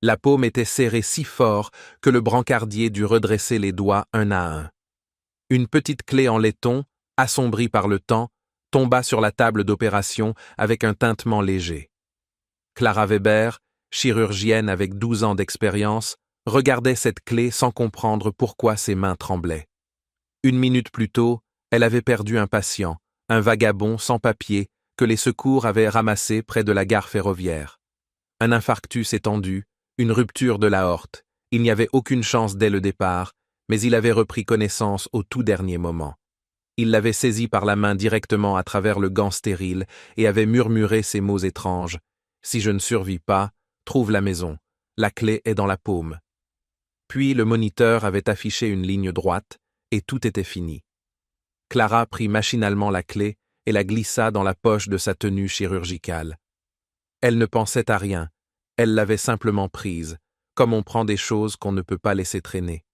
La paume était serrée si fort que le brancardier dut redresser les doigts un à un. Une petite clé en laiton, assombrie par le temps, tomba sur la table d'opération avec un tintement léger. Clara Weber, chirurgienne avec 12 ans d'expérience, regardait cette clé sans comprendre pourquoi ses mains tremblaient. Une minute plus tôt, elle avait perdu un patient, un vagabond sans papier, que les secours avaient ramassé près de la gare ferroviaire. Un infarctus étendu, une rupture de l'aorte. Il n'y avait aucune chance dès le départ, mais il avait repris connaissance au tout dernier moment. Il l'avait saisi par la main directement à travers le gant stérile et avait murmuré ces mots étranges. « Si je ne survis pas, trouve la maison. La clé est dans la paume. » Puis le moniteur avait affiché une ligne droite et tout était fini. Clara prit machinalement la clé et la glissa dans la poche de sa tenue chirurgicale. Elle ne pensait à rien, elle l'avait simplement prise, comme on prend des choses qu'on ne peut pas laisser traîner.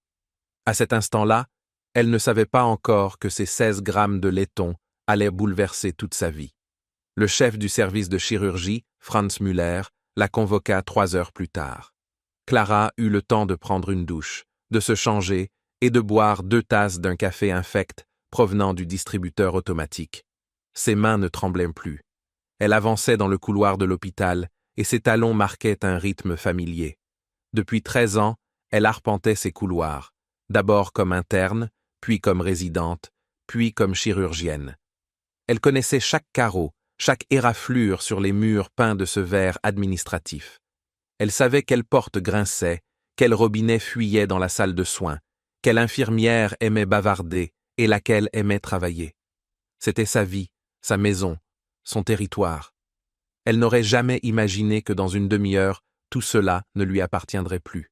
À cet instant-là, elle ne savait pas encore que ces 16 grammes de laiton allaient bouleverser toute sa vie. Le chef du service de chirurgie, Franz Müller, la convoqua 3 heures plus tard. Clara eut le temps de prendre une douche, de se changer et de boire 2 tasses d'un café infect provenant du distributeur automatique. Ses mains ne tremblaient plus. Elle avançait dans le couloir de l'hôpital et ses talons marquaient un rythme familier. Depuis 13 ans, elle arpentait ces couloirs, d'abord comme interne, puis comme résidente, puis comme chirurgienne. Elle connaissait chaque carreau, chaque éraflure sur les murs peints de ce verre administratif. Elle savait quelle porte grinçait, quel robinet fuyait dans la salle de soins, quelle infirmière aimait bavarder et laquelle aimait travailler. C'était sa vie, sa maison, son territoire. Elle n'aurait jamais imaginé que dans une demi-heure, tout cela ne lui appartiendrait plus.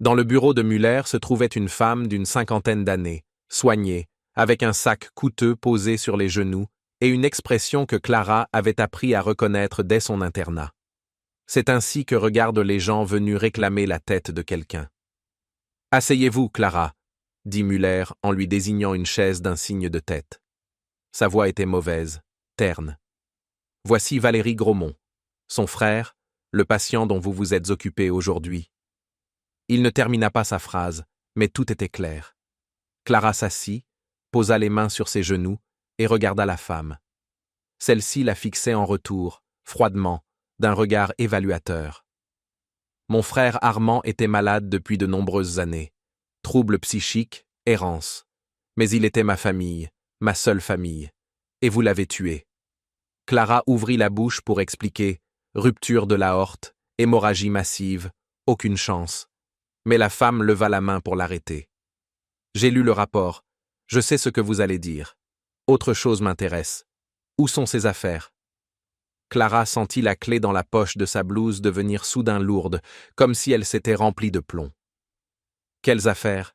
Dans le bureau de Müller se trouvait une femme d'une 50aine d'années, soignée, avec un sac coûteux posé sur les genoux et une expression que Clara avait appris à reconnaître dès son internat. C'est ainsi que regardent les gens venus réclamer la tête de quelqu'un. « Asseyez-vous, Clara », dit Müller en lui désignant une chaise d'un signe de tête. Sa voix était mauvaise, terne. « Voici Valérie Grosmont, son frère, le patient dont vous vous êtes occupé aujourd'hui. » Il ne termina pas sa phrase, mais tout était clair. Clara s'assit, posa les mains sur ses genoux et regarda la femme. Celle-ci la fixait en retour, froidement, d'un regard évaluateur. Mon frère Armand était malade depuis de nombreuses années. Troubles psychiques, errance. Mais il était ma famille, ma seule famille. Et vous l'avez tué. Clara ouvrit la bouche pour expliquer rupture de l'aorte, hémorragie massive, aucune chance. Mais la femme leva la main pour l'arrêter. J'ai lu le rapport. Je sais ce que vous allez dire. Autre chose m'intéresse. Où sont ses affaires? Clara sentit la clé dans la poche de sa blouse devenir soudain lourde, comme si elle s'était remplie de plomb. Quelles affaires?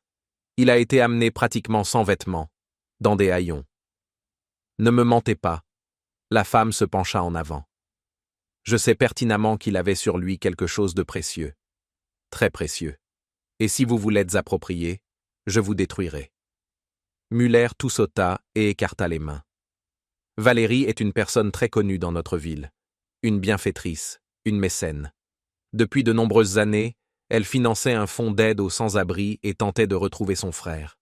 Il a été amené pratiquement sans vêtements, dans des haillons. Ne me mentez pas. La femme se pencha en avant. Je sais pertinemment qu'il avait sur lui quelque chose de précieux. Très précieux. Et si vous vous l'êtes approprié, je vous détruirai. Müller tout sauta et écarta les mains. Valérie est une personne très connue dans notre ville. Une bienfaitrice, une mécène. Depuis de nombreuses années, elle finançait un fonds d'aide aux sans-abri et tentait de retrouver son frère.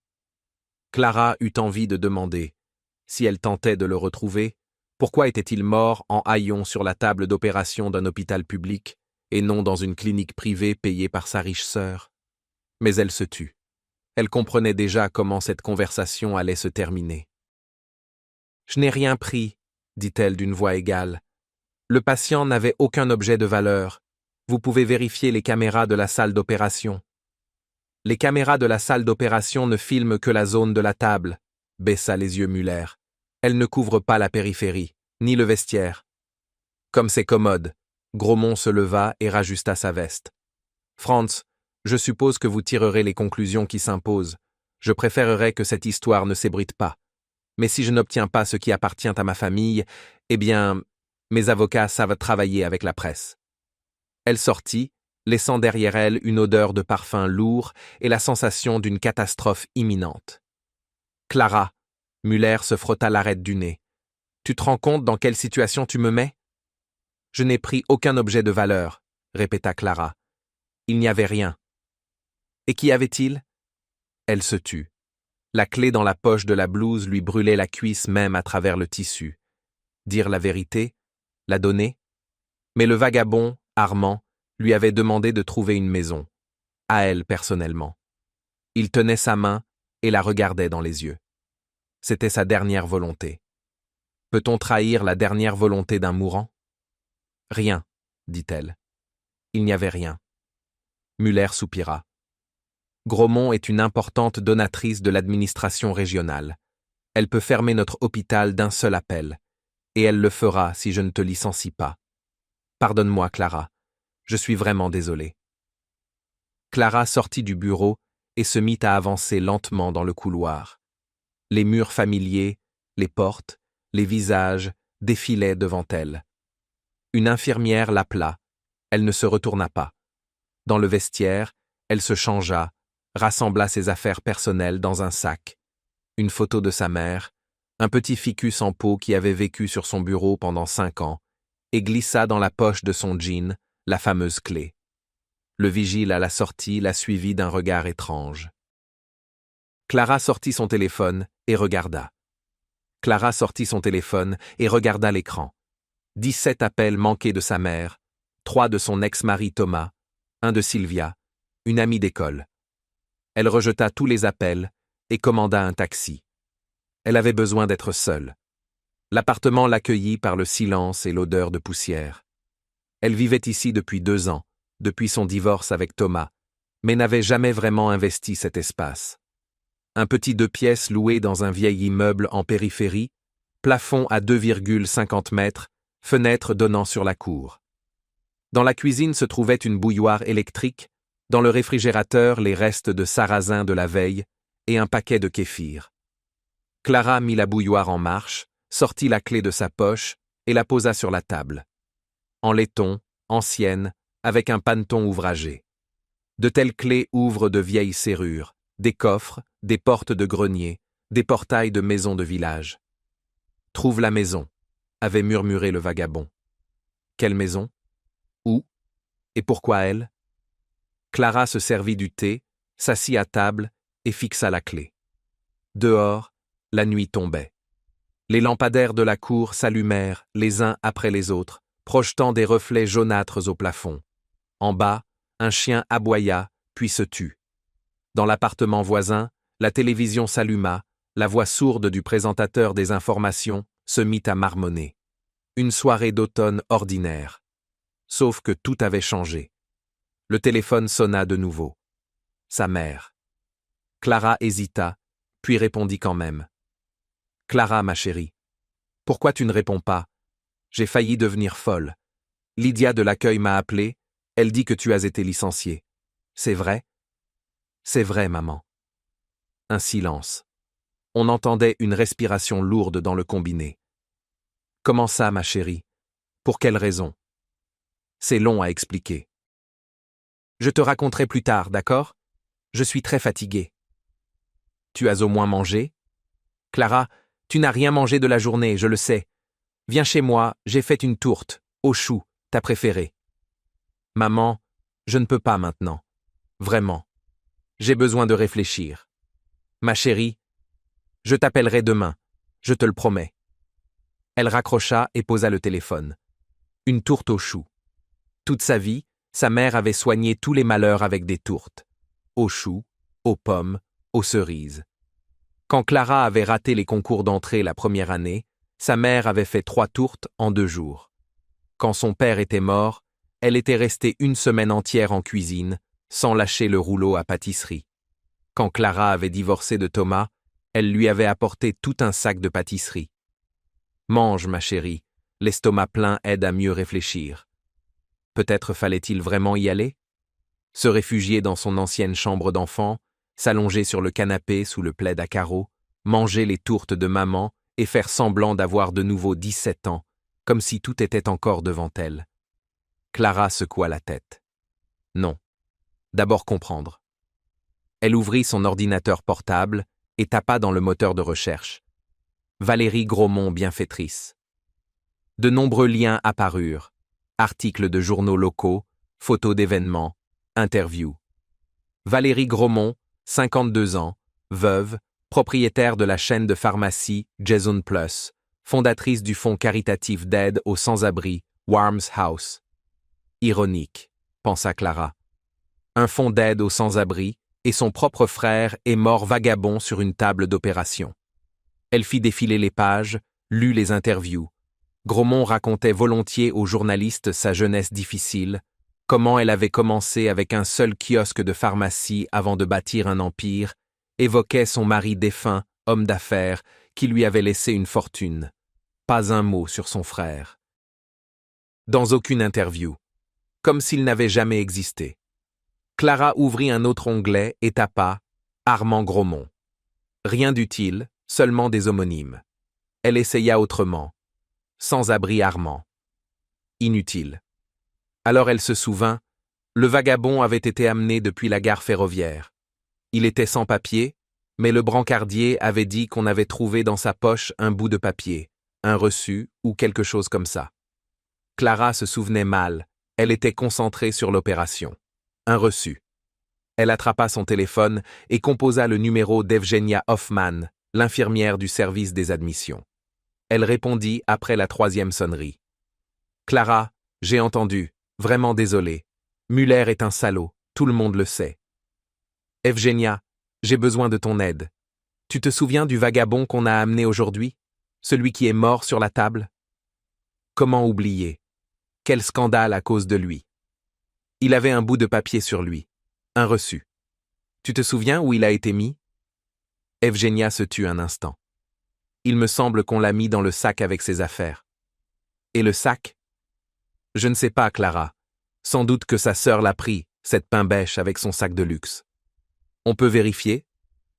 Clara eut envie de demander, si elle tentait de le retrouver, pourquoi était-il mort en haillons sur la table d'opération d'un hôpital public et non dans une clinique privée payée par sa riche sœur? Mais elle se tut. Elle comprenait déjà comment cette conversation allait se terminer. « Je n'ai rien pris, » dit-elle d'une voix égale. « Le patient n'avait aucun objet de valeur. Vous pouvez vérifier les caméras de la salle d'opération. » « Les caméras de la salle d'opération ne filment que la zone de la table, » baissa les yeux Müller. « Elles ne couvrent pas la périphérie, ni le vestiaire. » Comme c'est commode, Grosmont se leva et rajusta sa veste. « Franz, je suppose que vous tirerez les conclusions qui s'imposent. Je préférerais que cette histoire ne s'ébrite pas. Mais si je n'obtiens pas ce qui appartient à ma famille, eh bien, mes avocats savent travailler avec la presse. » Elle sortit, laissant derrière elle une odeur de parfum lourd et la sensation d'une catastrophe imminente. « Clara !» Müller se frotta l'arête du nez. « Tu te rends compte dans quelle situation tu me mets ?»« Je n'ai pris aucun objet de valeur, » répéta Clara. Il n'y avait rien. Et qu'y avait-il? Elle se tut. La clé dans la poche de la blouse lui brûlait la cuisse même à travers le tissu. Dire la vérité? La donner? Mais le vagabond, Armand, lui avait demandé de trouver une maison. À elle personnellement. Il tenait sa main et la regardait dans les yeux. C'était sa dernière volonté. Peut-on trahir la dernière volonté d'un mourant? Rien, dit-elle. Il n'y avait rien. Muller soupira. Grosmont est une importante donatrice de l'administration régionale. Elle peut fermer notre hôpital d'un seul appel. Et elle le fera si je ne te licencie pas. Pardonne-moi, Clara. Je suis vraiment désolé. Clara sortit du bureau et se mit à avancer lentement dans le couloir. Les murs familiers, les portes, les visages défilaient devant elle. Une infirmière l'appela. Elle ne se retourna pas. Dans le vestiaire, elle se changea, rassembla ses affaires personnelles dans un sac. Une photo de sa mère, un petit ficus en peau qui avait vécu sur son bureau pendant 5 ans, et glissa dans la poche de son jean la fameuse clé. Le vigile à la sortie la suivit d'un regard étrange. Clara sortit son téléphone et regarda. Clara sortit son téléphone et regarda l'écran. 17 appels manqués de sa mère, 3 de son ex-mari Thomas, un de Sylvia, une amie d'école. Elle rejeta tous les appels et commanda un taxi. Elle avait besoin d'être seule. L'appartement l'accueillit par le silence et l'odeur de poussière. Elle vivait ici depuis 2 ans, depuis son divorce avec Thomas, mais n'avait jamais vraiment investi cet espace. Un petit 2 pièces loué dans un vieil immeuble en périphérie, plafond à 2,50 mètres, fenêtre donnant sur la cour. Dans la cuisine se trouvait une bouilloire électrique, dans le réfrigérateur les restes de sarrasin de la veille et un paquet de kéfir. Clara mit la bouilloire en marche, sortit la clé de sa poche et la posa sur la table. En laiton, ancienne, avec un paneton ouvragé. De telles clés ouvrent de vieilles serrures, des coffres, des portes de grenier, des portails de maisons de village. « Trouve la maison », avait murmuré le vagabond. Quelle maison? Où? Et pourquoi elle? Clara se servit du thé, s'assit à table et fixa la clé. Dehors, la nuit tombait. Les lampadaires de la cour s'allumèrent les uns après les autres, projetant des reflets jaunâtres au plafond. En bas, un chien aboya, puis se tut. Dans l'appartement voisin, la télévision s'alluma, la voix sourde du présentateur des informations se mit à marmonner. Une soirée d'automne ordinaire. Sauf que tout avait changé. Le téléphone sonna de nouveau. Sa mère. Clara hésita, puis répondit quand même. « Clara, ma chérie, pourquoi tu ne réponds pas? J'ai failli devenir folle. Lydia de l'accueil m'a appelé, elle dit que tu as été licenciée. C'est vrai? C'est vrai, maman. » Un silence. On entendait une respiration lourde dans le combiné. « Comment ça, ma chérie? Pour quelle raison? » C'est long à expliquer. Je te raconterai plus tard, d'accord? Je suis très fatiguée. Tu as au moins mangé? Clara, tu n'as rien mangé de la journée, je le sais. Viens chez moi, j'ai fait une tourte, au chou, ta préférée. Maman, je ne peux pas maintenant. Vraiment. J'ai besoin de réfléchir. Ma chérie, je t'appellerai demain, je te le promets. Elle raccrocha et posa le téléphone. Une tourte au chou. Toute sa vie, sa mère avait soigné tous les malheurs avec des tourtes. Aux choux, aux pommes, aux cerises. Quand Clara avait raté les concours d'entrée la première année, sa mère avait fait 3 tourtes en 2 jours. Quand son père était mort, elle était restée 1 semaine entière en cuisine, sans lâcher le rouleau à pâtisserie. Quand Clara avait divorcé de Thomas, elle lui avait apporté tout un sac de pâtisserie. Mange, ma chérie, l'estomac plein aide à mieux réfléchir. Peut-être fallait-il vraiment y aller? Se réfugier dans son ancienne chambre d'enfant, s'allonger sur le canapé sous le plaid à carreaux, manger les tourtes de maman et faire semblant d'avoir de nouveau 17 ans, comme si tout était encore devant elle. Clara secoua la tête. Non. D'abord comprendre. Elle ouvrit son ordinateur portable et tapa dans le moteur de recherche. Valérie Grosmont bienfaitrice. De nombreux liens apparurent. Articles de journaux locaux, photos d'événements, Interview. Valérie Grosmont, 52 ans, veuve, propriétaire de la chaîne de pharmacie Jason Plus, fondatrice du fonds caritatif d'aide aux sans-abri Warms House. Ironique, pensa Clara. Un fonds d'aide aux sans-abri, et son propre frère est mort vagabond sur une table d'opération. Elle fit défiler les pages, lut les interviews. Grosmont racontait volontiers aux journalistes sa jeunesse difficile, comment elle avait commencé avec un seul kiosque de pharmacie avant de bâtir un empire, évoquait son mari défunt, homme d'affaires, qui lui avait laissé une fortune. Pas un mot sur son frère. Dans aucune interview. Comme s'il n'avait jamais existé. Clara ouvrit un autre onglet et tapa « Armand Grosmont ». Rien d'utile, seulement des homonymes. Elle essaya autrement. Sans-abri Armand. Inutile. Alors elle se souvint, le vagabond avait été amené depuis la gare ferroviaire. Il était sans papier, mais le brancardier avait dit qu'on avait trouvé dans sa poche un bout de papier, un reçu ou quelque chose comme ça. Clara se souvenait mal, elle était concentrée sur l'opération. Un reçu. Elle attrapa son téléphone et composa le numéro d'Evgenia Hoffman, l'infirmière du service des admissions. Elle répondit après la 3e sonnerie. « Clara, j'ai entendu, vraiment désolé. Muller est un salaud, tout le monde le sait. Evgenia, j'ai besoin de ton aide. Tu te souviens du vagabond qu'on a amené aujourd'hui? Celui qui est mort sur la table? Comment oublier? Quel scandale à cause de lui. Il avait un bout de papier sur lui. Un reçu. Tu te souviens où il a été mis? » Evgenia se tut un instant. Il me semble qu'on l'a mis dans le sac avec ses affaires. Et le sac? Je ne sais pas, Clara. Sans doute que sa sœur l'a pris, cette pain-bêche avec son sac de luxe. On peut vérifier?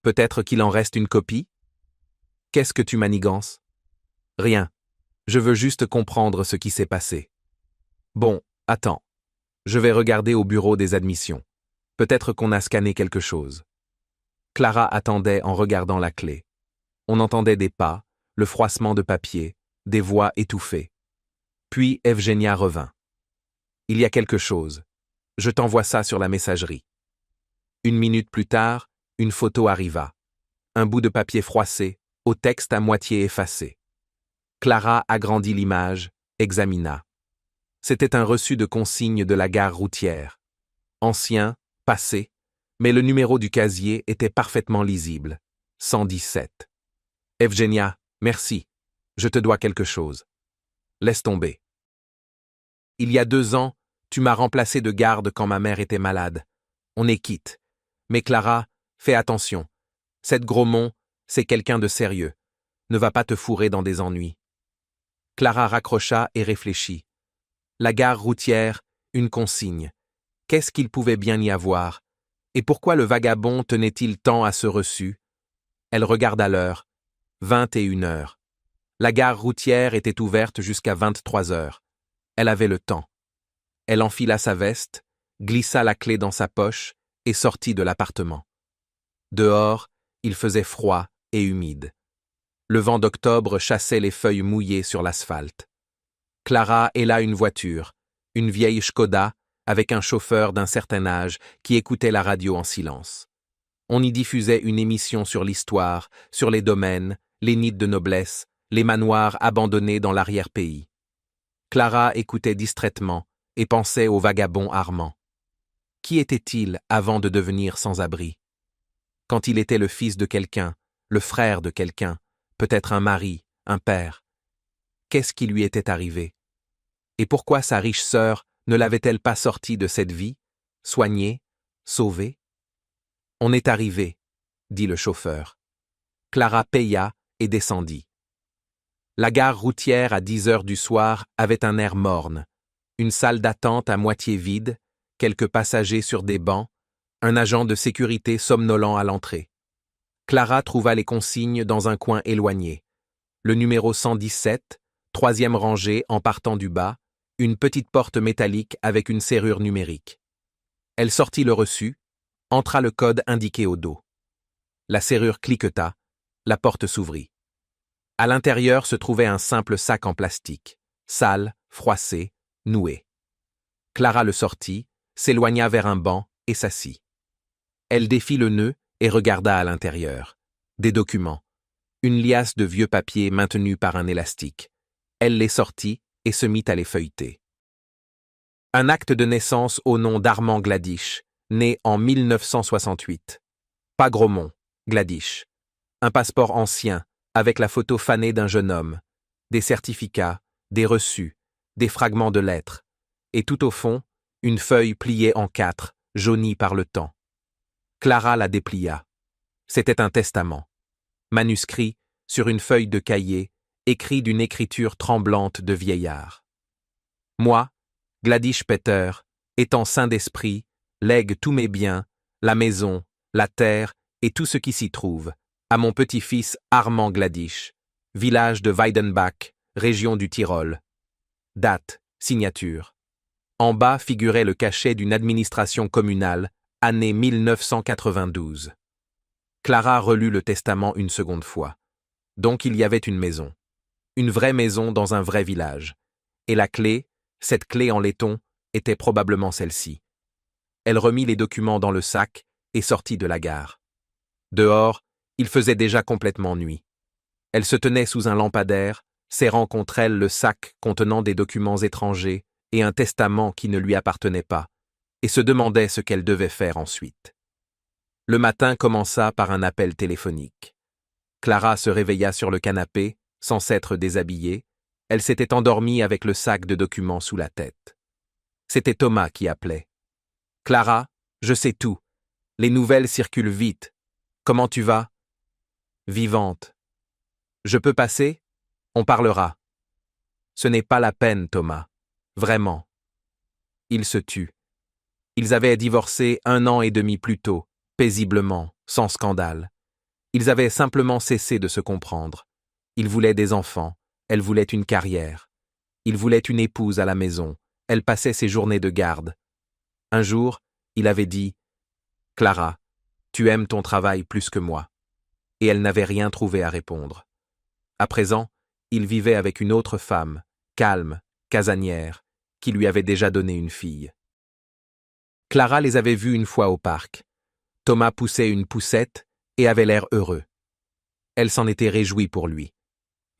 Peut-être qu'il en reste une copie? Qu'est-ce que tu manigances? Rien. Je veux juste comprendre ce qui s'est passé. Bon, attends. Je vais regarder au bureau des admissions. Peut-être qu'on a scanné quelque chose. Clara attendait en regardant la clé. On entendait des pas, le froissement de papier, des voix étouffées. Puis Evgenia revint. « Il y a quelque chose. Je t'envoie ça sur la messagerie. » 1 minute plus tard, une photo arriva. Un bout de papier froissé, au texte à moitié effacé. Clara agrandit l'image, examina. C'était un reçu de consigne de la gare routière. Ancien, passé, mais le numéro du casier était parfaitement lisible. 117. « Evgenia, merci. Je te dois quelque chose. Laisse tomber. Il y a 2 ans, tu m'as remplacé de garde quand ma mère était malade. On est quitte. Mais Clara, fais attention. Cette Grosmont, c'est quelqu'un de sérieux. Ne va pas te fourrer dans des ennuis. » Clara raccrocha et réfléchit. La gare routière, une consigne. Qu'est-ce qu'il pouvait bien y avoir? Et pourquoi le vagabond tenait-il tant à ce reçu? Elle regarda l'heure. 21 heures. La gare routière était ouverte jusqu'à 23 heures. Elle avait le temps. Elle enfila sa veste, glissa la clé dans sa poche et sortit de l'appartement. Dehors, il faisait froid et humide. Le vent d'octobre chassait les feuilles mouillées sur l'asphalte. Clara héla une voiture, une vieille Škoda, avec un chauffeur d'un certain âge qui écoutait la radio en silence. On y diffusait une émission sur l'histoire, sur les domaines, les nids de noblesse, les manoirs abandonnés dans l'arrière-pays. Clara écoutait distraitement et pensait au vagabond Armand. Qui était-il avant de devenir sans-abri? Quand il était le fils de quelqu'un, le frère de quelqu'un, peut-être un mari, un père. Qu'est-ce qui lui était arrivé? Et pourquoi sa riche sœur ne l'avait-elle pas sorti de cette vie, soignée, sauvée? « On est arrivé, » dit le chauffeur. Clara paya et descendit. La gare routière à 10 heures du soir avait un air morne. Une salle d'attente à moitié vide, quelques passagers sur des bancs, un agent de sécurité somnolent à l'entrée. Clara trouva les consignes dans un coin éloigné. Le numéro 117, 3e rangée en partant du bas, une petite porte métallique avec une serrure numérique. Elle sortit le reçu, entra le code indiqué au dos. La serrure cliqueta, la porte s'ouvrit. À l'intérieur se trouvait un simple sac en plastique, sale, froissé, noué. Clara le sortit, s'éloigna vers un banc et s'assit. Elle défit le nœud et regarda à l'intérieur. Des documents. Une liasse de vieux papiers maintenus par un élastique. Elle les sortit et se mit à les feuilleter. Un acte de naissance au nom d'Armand Gladish, né en 1968. Pagromont, Gladish. Un passeport ancien, avec la photo fanée d'un jeune homme. Des certificats, des reçus, des fragments de lettres. Et tout au fond, une feuille pliée en 4, jaunie par le temps. Clara la déplia. C'était un testament. Manuscrit, sur une feuille de cahier, écrit d'une écriture tremblante de vieillard. Moi, Gladish Peter, étant saint d'esprit, lègue tous mes biens, la maison, la terre et tout ce qui s'y trouve, à mon petit-fils Armand Gladish, village de Weidenbach, région du Tyrol. Date, signature. En bas figurait le cachet d'une administration communale, année 1992. Clara relut le testament une seconde fois. Donc il y avait une maison. Une vraie maison dans un vrai village. Et la clé, cette clé en laiton, était probablement celle-ci. Elle remit les documents dans le sac et sortit de la gare. Dehors, il faisait déjà complètement nuit. Elle se tenait sous un lampadaire, serrant contre elle le sac contenant des documents étrangers et un testament qui ne lui appartenait pas, et se demandait ce qu'elle devait faire ensuite. Le matin commença par un appel téléphonique. Clara se réveilla sur le canapé, sans s'être déshabillée. Elle s'était endormie avec le sac de documents sous la tête. C'était Thomas qui appelait. « Clara, je sais tout. Les nouvelles circulent vite. Comment tu vas ? » « Vivante. »« Je peux passer ? On parlera. »« Ce n'est pas la peine, Thomas. Vraiment. » Il se tut. Ils avaient divorcé 1 an et demi plus tôt, paisiblement, sans scandale. Ils avaient simplement cessé de se comprendre. Il voulait des enfants, elle voulait une carrière. Il voulait une épouse à la maison, elle passait ses journées de garde. Un jour, il avait dit « Clara, tu aimes ton travail plus que moi. » Et elle n'avait rien trouvé à répondre. À présent, il vivait avec une autre femme, calme, casanière, qui lui avait déjà donné une fille. Clara les avait vus une fois au parc. Thomas poussait une poussette et avait l'air heureux. Elle s'en était réjouie pour lui.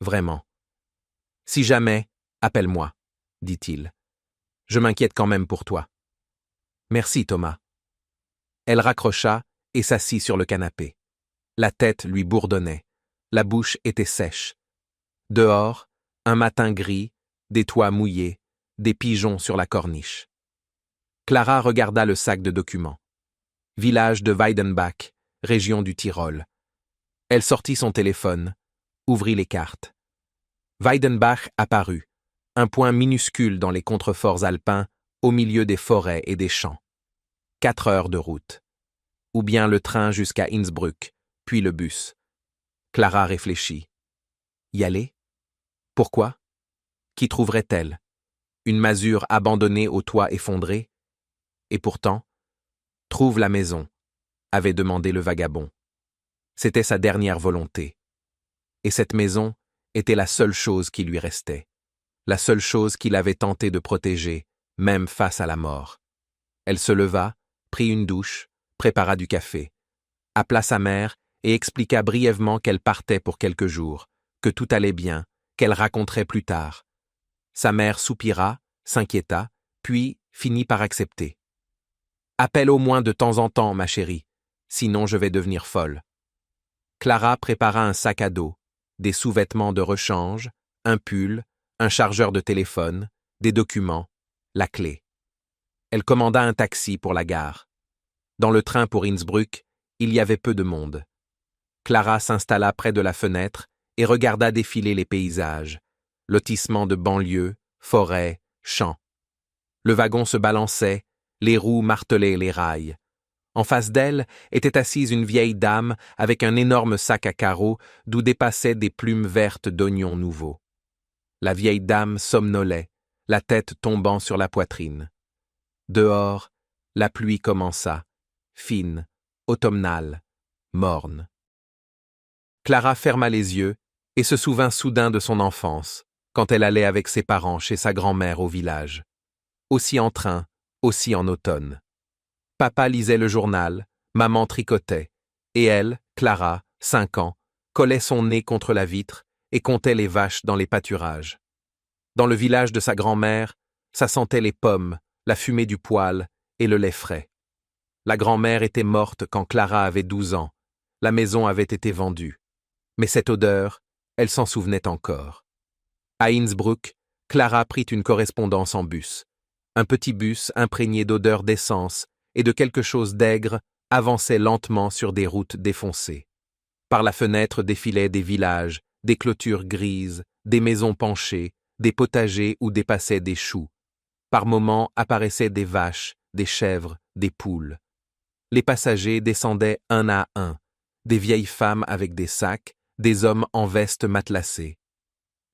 Vraiment. « Si jamais, appelle-moi, » dit-il. « Je m'inquiète quand même pour toi. »« Merci, Thomas. » Elle raccrocha et s'assit sur le canapé. La tête lui bourdonnait. La bouche était sèche. Dehors, un matin gris, des toits mouillés, des pigeons sur la corniche. Clara regarda le sac de documents. Village de Weidenbach, région du Tyrol. Elle sortit son téléphone, ouvrit les cartes. Weidenbach apparut, un point minuscule dans les contreforts alpins, au milieu des forêts et des champs. 4 heures de route. Ou bien le train jusqu'à Innsbruck, puis le bus. Clara réfléchit. Y aller ? Pourquoi ? Qu'y trouverait-elle ? Une masure abandonnée au toit effondré ? Et pourtant, trouve la maison, avait demandé le vagabond. C'était sa dernière volonté. Et cette maison était la seule chose qui lui restait, la seule chose qu'il avait tenté de protéger, même face à la mort. Elle se leva, prit une douche, prépara du café, appela sa mère et expliqua brièvement qu'elle partait pour quelques jours, que tout allait bien, qu'elle raconterait plus tard. Sa mère soupira, s'inquiéta, puis finit par accepter. « Appelle au moins de temps en temps, ma chérie, sinon je vais devenir folle. » Clara prépara un sac à dos, des sous-vêtements de rechange, un pull, un chargeur de téléphone, des documents, la clé. Elle commanda un taxi pour la gare. Dans le train pour Innsbruck, il y avait peu de monde. Clara s'installa près de la fenêtre et regarda défiler les paysages, lotissements de banlieue, forêts, champs. Le wagon se balançait, les roues martelaient les rails. En face d'elle était assise une vieille dame avec un énorme sac à carreaux d'où dépassaient des plumes vertes d'oignons nouveaux. La vieille dame somnolait, la tête tombant sur la poitrine. Dehors, la pluie commença, fine, automnale, morne. Clara ferma les yeux et se souvint soudain de son enfance, quand elle allait avec ses parents chez sa grand-mère au village. Aussi en train, aussi en automne. Papa lisait le journal, maman tricotait, et elle, Clara, 5 ans, collait son nez contre la vitre et comptait les vaches dans les pâturages. Dans le village de sa grand-mère, ça sentait les pommes, la fumée du poêle et le lait frais. La grand-mère était morte quand Clara avait 12 ans. La maison avait été vendue. Mais cette odeur, elle s'en souvenait encore. À Innsbruck, Clara prit une correspondance en bus. Un petit bus imprégné d'odeur d'essence et de quelque chose d'aigre avançait lentement sur des routes défoncées. Par la fenêtre défilaient des villages, des clôtures grises, des maisons penchées, des potagers où dépassaient des choux. Par moments apparaissaient des vaches, des chèvres, des poules. Les passagers descendaient un à un, des vieilles femmes avec des sacs, des hommes en vestes matelassées.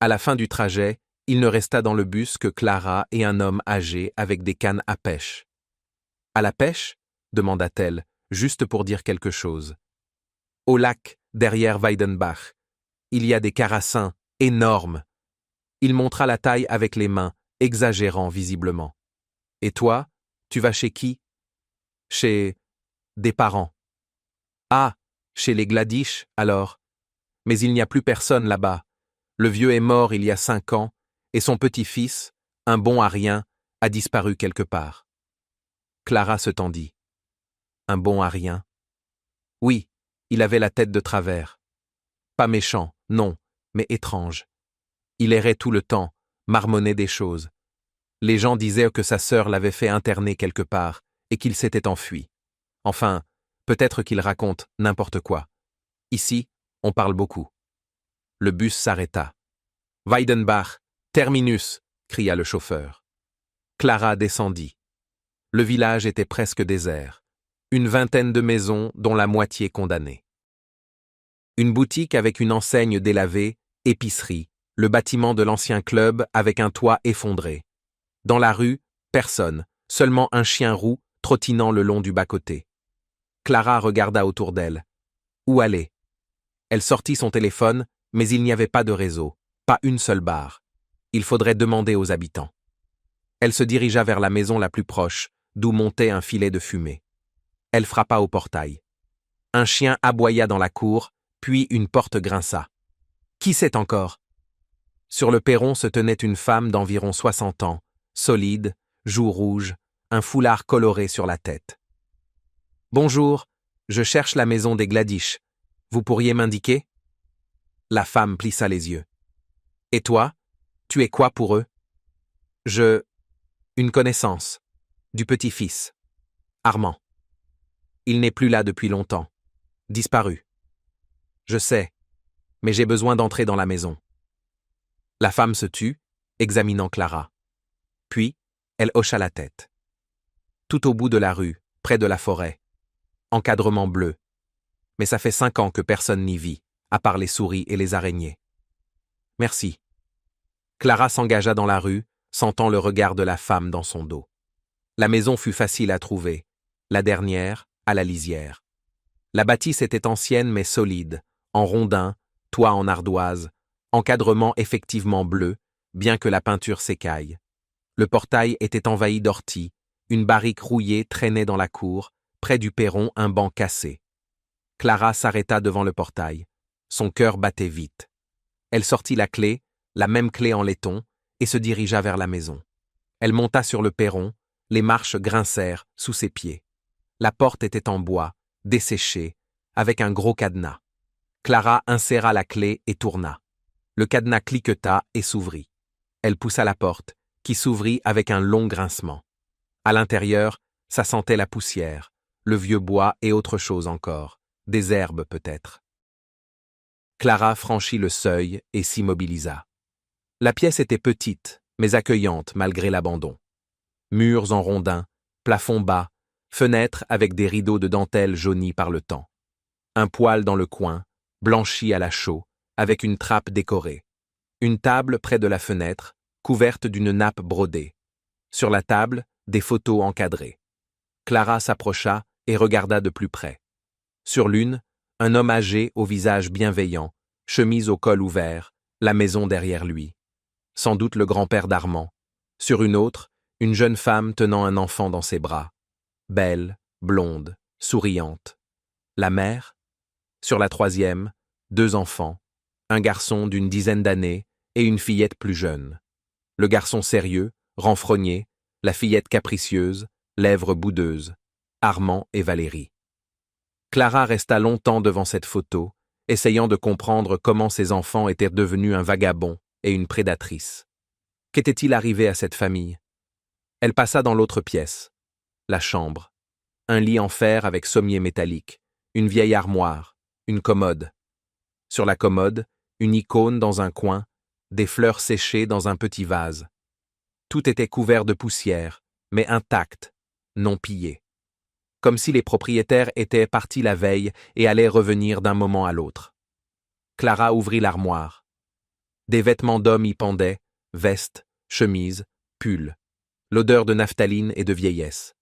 À la fin du trajet, il ne resta dans le bus que Clara et un homme âgé avec des cannes à pêche. « À la pêche » demanda-t-elle, juste pour dire quelque chose. « Au lac, derrière Weidenbach. Il y a des carassins énormes. » Il montra la taille avec les mains, exagérant visiblement. « Et toi, tu vas chez qui ?»« Chez des parents. »« Ah, chez les Gladish, alors. Mais il n'y a plus personne là-bas. Le vieux est mort il y a 5 ans, et son petit-fils, un bon à rien, a disparu quelque part. » Clara se tendit. « Un bon à rien ?» Oui, il avait la tête de travers. Pas méchant, non, mais étrange. Il errait tout le temps, marmonnait des choses. Les gens disaient que sa sœur l'avait fait interner quelque part, et qu'il s'était enfui. Enfin, peut-être qu'il raconte n'importe quoi. Ici, on parle beaucoup. Le bus s'arrêta. « Weidenbach, terminus !» cria le chauffeur. Clara descendit. Le village était presque désert. Une vingtaine de maisons, dont la moitié condamnées. Une boutique avec une enseigne délavée, épicerie, le bâtiment de l'ancien club avec un toit effondré. Dans la rue, personne, seulement un chien roux trottinant le long du bas-côté. Clara regarda autour d'elle. Où aller? Elle sortit son téléphone, mais il n'y avait pas de réseau, pas une seule barre. Il faudrait demander aux habitants. Elle se dirigea vers la maison la plus proche, d'où montait un filet de fumée. Elle frappa au portail. Un chien aboya dans la cour, puis une porte grinça. Qui c'est encore? Sur le perron se tenait une femme d'environ 60 ans, solide, joues rouges, un foulard coloré sur la tête. « Bonjour, je cherche la maison des Gladish. Vous pourriez m'indiquer » La femme plissa les yeux. « Et toi, tu es quoi pour eux » Une connaissance. Du petit-fils. Armand. Il n'est plus là depuis longtemps. Disparu. Je sais, mais j'ai besoin d'entrer dans la maison. La femme se tut, examinant Clara. Puis, elle hocha la tête. Tout au bout de la rue, près de la forêt. Encadrement bleu. Mais ça fait 5 ans que personne n'y vit, à part les souris et les araignées. Merci. Clara s'engagea dans la rue, sentant le regard de la femme dans son dos. La maison fut facile à trouver. La dernière, à la lisière. La bâtisse était ancienne mais solide, en rondin, toit en ardoise, encadrement effectivement bleu, bien que la peinture s'écaille. Le portail était envahi d'orties, une barrique rouillée traînait dans la cour, près du perron un banc cassé. Clara s'arrêta devant le portail. Son cœur battait vite. Elle sortit la clé, la même clé en laiton, et se dirigea vers la maison. Elle monta sur le perron, les marches grincèrent sous ses pieds. La porte était en bois, desséchée, avec un gros cadenas. Clara inséra la clé et tourna. Le cadenas cliqueta et s'ouvrit. Elle poussa la porte, qui s'ouvrit avec un long grincement. À l'intérieur, ça sentait la poussière, le vieux bois et autre chose encore, des herbes peut-être. Clara franchit le seuil et s'immobilisa. La pièce était petite, mais accueillante malgré l'abandon. Murs en rondins, plafond bas, fenêtres avec des rideaux de dentelle jaunis par le temps. Un poêle dans le coin, blanchi à la chaux, avec une trappe décorée. Une table près de la fenêtre, couverte d'une nappe brodée. Sur la table, des photos encadrées. Clara s'approcha et regarda de plus près. Sur l'une, un homme âgé au visage bienveillant, chemise au col ouvert, la maison derrière lui. Sans doute le grand-père d'Armand. Sur une autre, Une jeune femme tenant un enfant dans ses bras. Belle, blonde, souriante. La mère? Sur la troisième, 2 enfants, un garçon d'une dizaine d'années et une fillette plus jeune. Le garçon sérieux, renfrogné, la fillette capricieuse, lèvres boudeuses. Armand et Valérie. Clara resta longtemps devant cette photo, essayant de comprendre comment ses enfants étaient devenus un vagabond et une prédatrice. Qu'était-il arrivé à cette famille? Elle passa dans l'autre pièce. La chambre. Un lit en fer avec sommier métallique, une vieille armoire, une commode. Sur la commode, une icône dans un coin, des fleurs séchées dans un petit vase. Tout était couvert de poussière, mais intact, non pillé. Comme si les propriétaires étaient partis la veille et allaient revenir d'un moment à l'autre. Clara ouvrit l'armoire. Des vêtements d'hommes y pendaient, vestes, chemises, pulls. L'odeur de naphtaline et de vieillesse.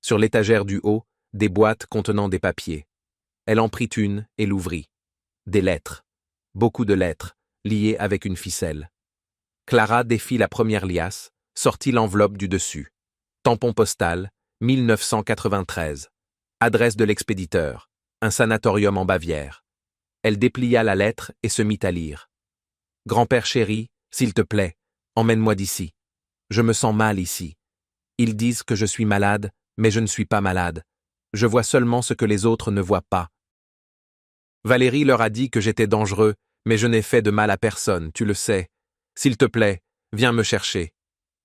Sur l'étagère du haut, des boîtes contenant des papiers. Elle en prit une et l'ouvrit. Des lettres. Beaucoup de lettres, liées avec une ficelle. Clara défit la première liasse, sortit l'enveloppe du dessus. Tampon postal, 1993. Adresse de l'expéditeur, un sanatorium en Bavière. Elle déplia la lettre et se mit à lire. « Grand-père chéri, s'il te plaît, emmène-moi d'ici. Je me sens mal ici. Ils disent que je suis malade, mais je ne suis pas malade. Je vois seulement ce que les autres ne voient pas. Valérie leur a dit que j'étais dangereux, mais je n'ai fait de mal à personne, tu le sais. S'il te plaît, viens me chercher.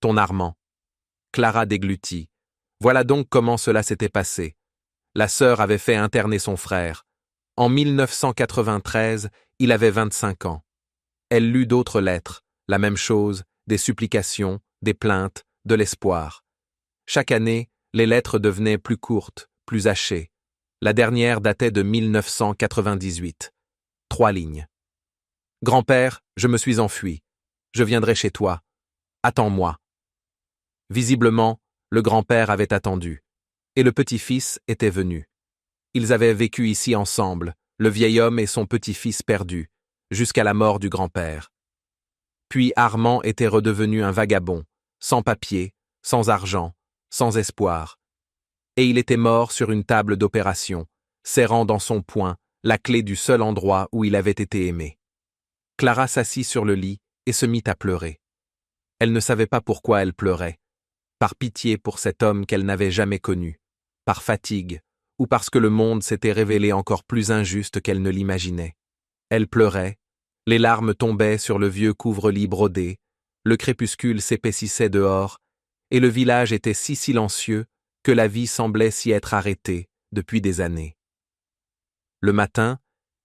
Ton Armand. » Clara déglutit. Voilà donc comment cela s'était passé. La sœur avait fait interner son frère. En 1993, il avait 25 ans. Elle lut d'autres lettres, la même chose, des supplications, des plaintes, de l'espoir. Chaque année, les lettres devenaient plus courtes, plus hachées. La dernière datait de 1998. 3 lignes. « Grand-père, je me suis enfui. Je viendrai chez toi. Attends-moi. » Visiblement, le grand-père avait attendu. Et le petit-fils était venu. Ils avaient vécu ici ensemble, le vieil homme et son petit-fils perdu, jusqu'à la mort du grand-père. Puis Armand était redevenu un vagabond, sans papier, sans argent, sans espoir. Et il était mort sur une table d'opération, serrant dans son poing la clé du seul endroit où il avait été aimé. Clara s'assit sur le lit et se mit à pleurer. Elle ne savait pas pourquoi elle pleurait. Par pitié pour cet homme qu'elle n'avait jamais connu, par fatigue, ou parce que le monde s'était révélé encore plus injuste qu'elle ne l'imaginait. Elle pleurait, les larmes tombaient sur le vieux couvre-lit brodé, le crépuscule s'épaississait dehors, et le village était si silencieux que la vie semblait s'y être arrêtée depuis des années. Le matin,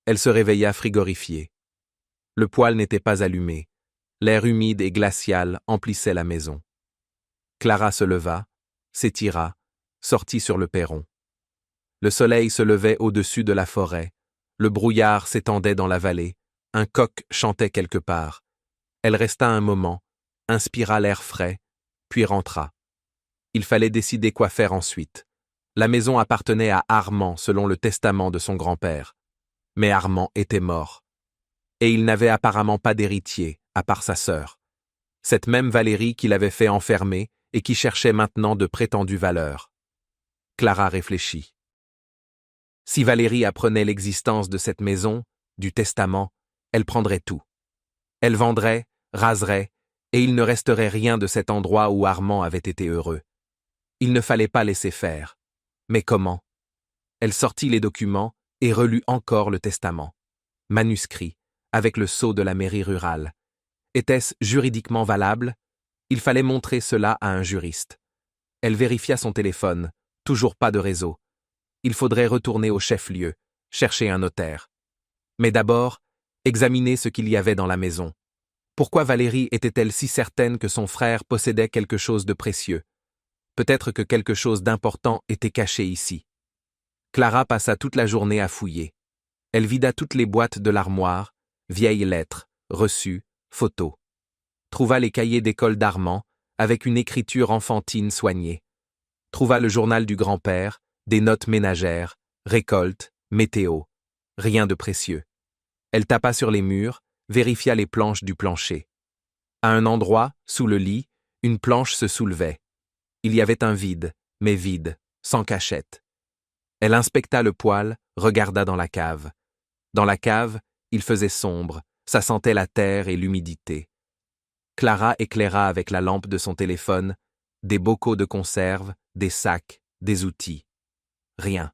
elle se réveilla frigorifiée. Le poêle n'était pas allumé, l'air humide et glacial emplissait la maison. Clara se leva, s'étira, sortit sur le perron. Le soleil se levait au-dessus de la forêt, le brouillard s'étendait dans la vallée, un coq chantait quelque part. Elle resta un moment, inspira l'air frais, puis rentra. Il fallait décider quoi faire ensuite. La maison appartenait à Armand selon le testament de son grand-père. Mais Armand était mort. Et il n'avait apparemment pas d'héritier, à part sa sœur. Cette même Valérie qui l'avait fait enfermer et qui cherchait maintenant de prétendues valeurs. Clara réfléchit. Si Valérie apprenait l'existence de cette maison, du testament, elle prendrait tout. Elle vendrait, raserait, et il ne resterait rien de cet endroit où Armand avait été heureux. Il ne fallait pas laisser faire. Mais comment? Elle sortit les documents et relut encore le testament. Manuscrit, avec le sceau de la mairie rurale. Était-ce juridiquement valable? Il fallait montrer cela à un juriste. Elle vérifia son téléphone, toujours pas de réseau. Il faudrait retourner au chef-lieu, chercher un notaire. Mais d'abord, examiner ce qu'il y avait dans la maison. Pourquoi Valérie était-elle si certaine que son frère possédait quelque chose de précieux? Peut-être que quelque chose d'important était caché ici. Clara passa toute la journée à fouiller. Elle vida toutes les boîtes de l'armoire, vieilles lettres, reçus, photos. Trouva les cahiers d'école d'Armand, avec une écriture enfantine soignée. Trouva le journal du grand-père, des notes ménagères, récoltes, météo. Rien de précieux. Elle tapa sur les murs, vérifia les planches du plancher. À un endroit, sous le lit, une planche se soulevait. Il y avait un vide, mais vide, sans cachette. Elle inspecta le poêle, regarda dans la cave. Dans la cave, il faisait sombre, ça sentait la terre et l'humidité. Clara éclaira avec la lampe de son téléphone des bocaux de conserve, des sacs, des outils. Rien.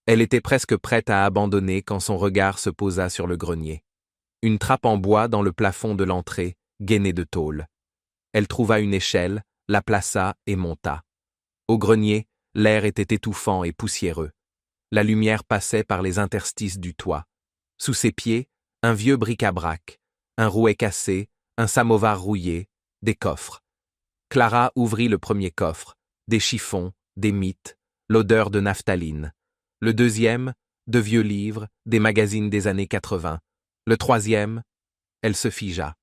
Elle était presque prête à abandonner quand son regard se posa sur le grenier. Une trappe en bois dans le plafond de l'entrée, gainée de tôle. Elle trouva une échelle, la plaça et monta. Au grenier, l'air était étouffant et poussiéreux. La lumière passait par les interstices du toit. Sous ses pieds, un vieux bric-à-brac, un rouet cassé, un samovar rouillé, des coffres. Clara ouvrit le premier coffre, des chiffons, des mites, l'odeur de naphtaline. Le deuxième, de vieux livres, des magazines des années 80. Le troisième, elle se figea.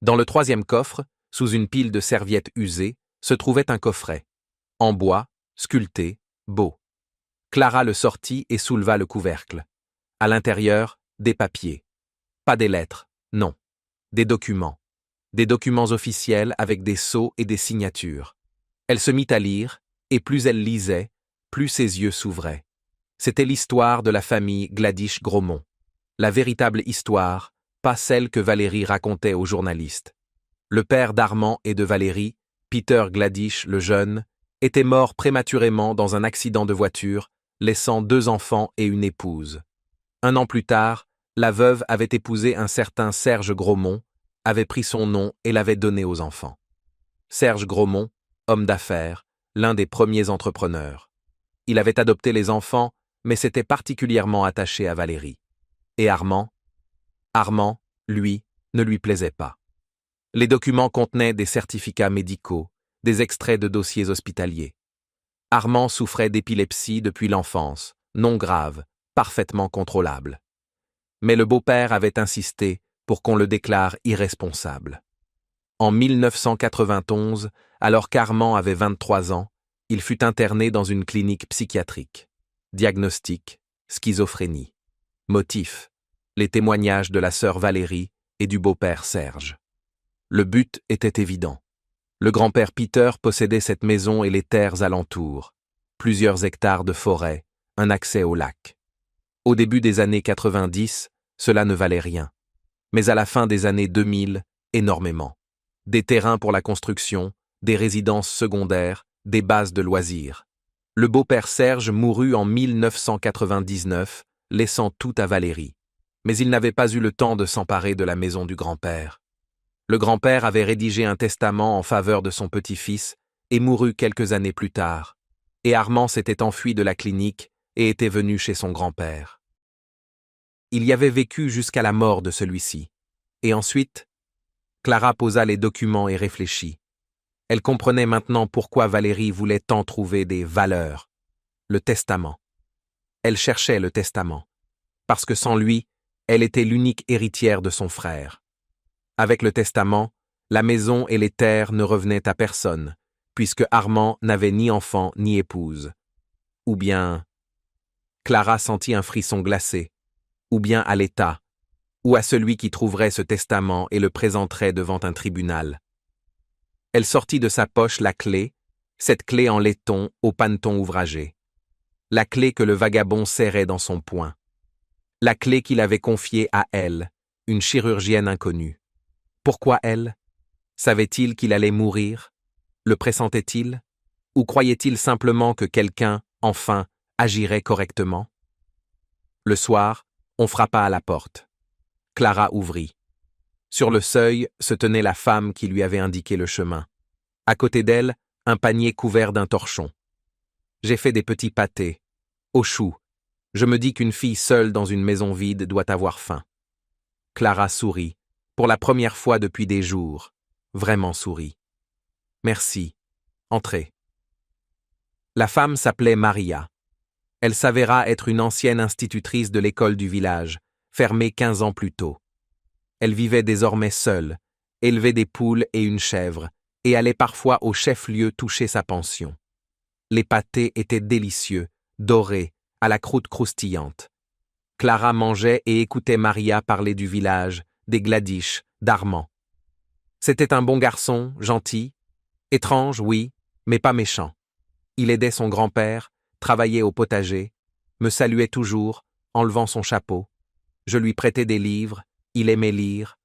Dans le troisième coffre, sous une pile de serviettes usées, se trouvait un coffret. En bois, sculpté, beau. Clara le sortit et souleva le couvercle. À l'intérieur, des papiers. Pas des lettres, non. Des documents. Des documents officiels avec des sceaux et des signatures. Elle se mit à lire, et plus elle lisait, plus ses yeux s'ouvraient. C'était l'histoire de la famille Gladish-Gromont. La véritable histoire, pas celle que Valérie racontait aux journalistes. Le père d'Armand et de Valérie, Peter Gladish le jeune, était mort prématurément dans un accident de voiture, laissant 2 enfants et une épouse. 1 an plus tard, la veuve avait épousé un certain Serge Gromont, avait pris son nom et l'avait donné aux enfants. Serge Gromont, homme d'affaires, l'un des premiers entrepreneurs. Il avait adopté les enfants, mais s'était particulièrement attaché à Valérie. Et Armand, lui, ne lui plaisait pas. Les documents contenaient des certificats médicaux, des extraits de dossiers hospitaliers. Armand souffrait d'épilepsie depuis l'enfance, non grave, parfaitement contrôlable. Mais le beau-père avait insisté pour qu'on le déclare irresponsable. En 1991, alors qu'Armand avait 23 ans, il fut interné dans une clinique psychiatrique. Diagnostic, schizophrénie. Motif, les témoignages de la sœur Valérie et du beau-père Serge. Le but était évident. Le grand-père Peter possédait cette maison et les terres alentours, plusieurs hectares de forêt, un accès au lac. Au début des années 90, cela ne valait rien. Mais à la fin des années 2000, énormément. Des terrains pour la construction, des résidences secondaires, des bases de loisirs. Le beau-père Serge mourut en 1999, laissant tout à Valérie. Mais il n'avait pas eu le temps de s'emparer de la maison du grand-père. Le grand-père avait rédigé un testament en faveur de son petit-fils et mourut quelques années plus tard. Et Armand s'était enfui de la clinique et était venu chez son grand-père. Il y avait vécu jusqu'à la mort de celui-ci. Et ensuite, Clara posa les documents et réfléchit. Elle comprenait maintenant pourquoi Valérie voulait tant trouver des valeurs. Le testament. Elle cherchait le testament. Parce que sans lui, elle était l'unique héritière de son frère. Avec le testament, la maison et les terres ne revenaient à personne, puisque Armand n'avait ni enfant ni épouse. Ou bien... Clara sentit un frisson glacé. Ou bien à l'État, ou à celui qui trouverait ce testament et le présenterait devant un tribunal. Elle sortit de sa poche la clé, cette clé en laiton au paneton ouvragé. La clé que le vagabond serrait dans son poing. La clé qu'il avait confiée à elle, une chirurgienne inconnue. Pourquoi elle? Savait-il qu'il allait mourir? Le pressentait-il? Ou croyait-il simplement que quelqu'un, enfin, agirait correctement? Le soir, on frappa à la porte. Clara ouvrit. Sur le seuil se tenait la femme qui lui avait indiqué le chemin. À côté d'elle, un panier couvert d'un torchon. J'ai fait des petits pâtés. Au chou. Je me dis qu'une fille seule dans une maison vide doit avoir faim. Clara sourit. Pour la première fois depuis des jours. Vraiment sourit. Merci. Entrez. La femme s'appelait Maria. Elle s'avéra être une ancienne institutrice de l'école du village, fermée 15 ans plus tôt. Elle vivait désormais seule, élevait des poules et une chèvre, et allait parfois au chef-lieu toucher sa pension. Les pâtés étaient délicieux, dorés, à la croûte croustillante. Clara mangeait et écoutait Maria parler du village, des Gladish, d'Armand. C'était un bon garçon, gentil. Étrange, oui, mais pas méchant. Il aidait son grand-père, travaillait au potager, me saluait toujours, enlevant son chapeau. Je lui prêtais des livres, il aimait lire,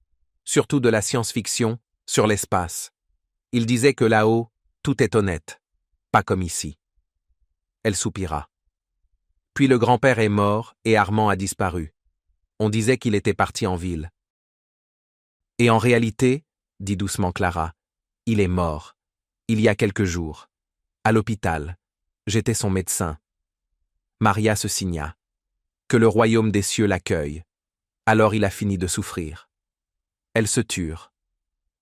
surtout de la science-fiction, sur l'espace. Il disait que là-haut, tout est honnête, pas comme ici. Elle soupira. Puis le grand-père est mort et Armand a disparu. On disait qu'il était parti en ville. Et en réalité, dit doucement Clara, il est mort. Il y a quelques jours. À l'hôpital. J'étais son médecin. Maria se signa. Que le royaume des cieux l'accueille. Alors il a fini de souffrir. Elles se turent.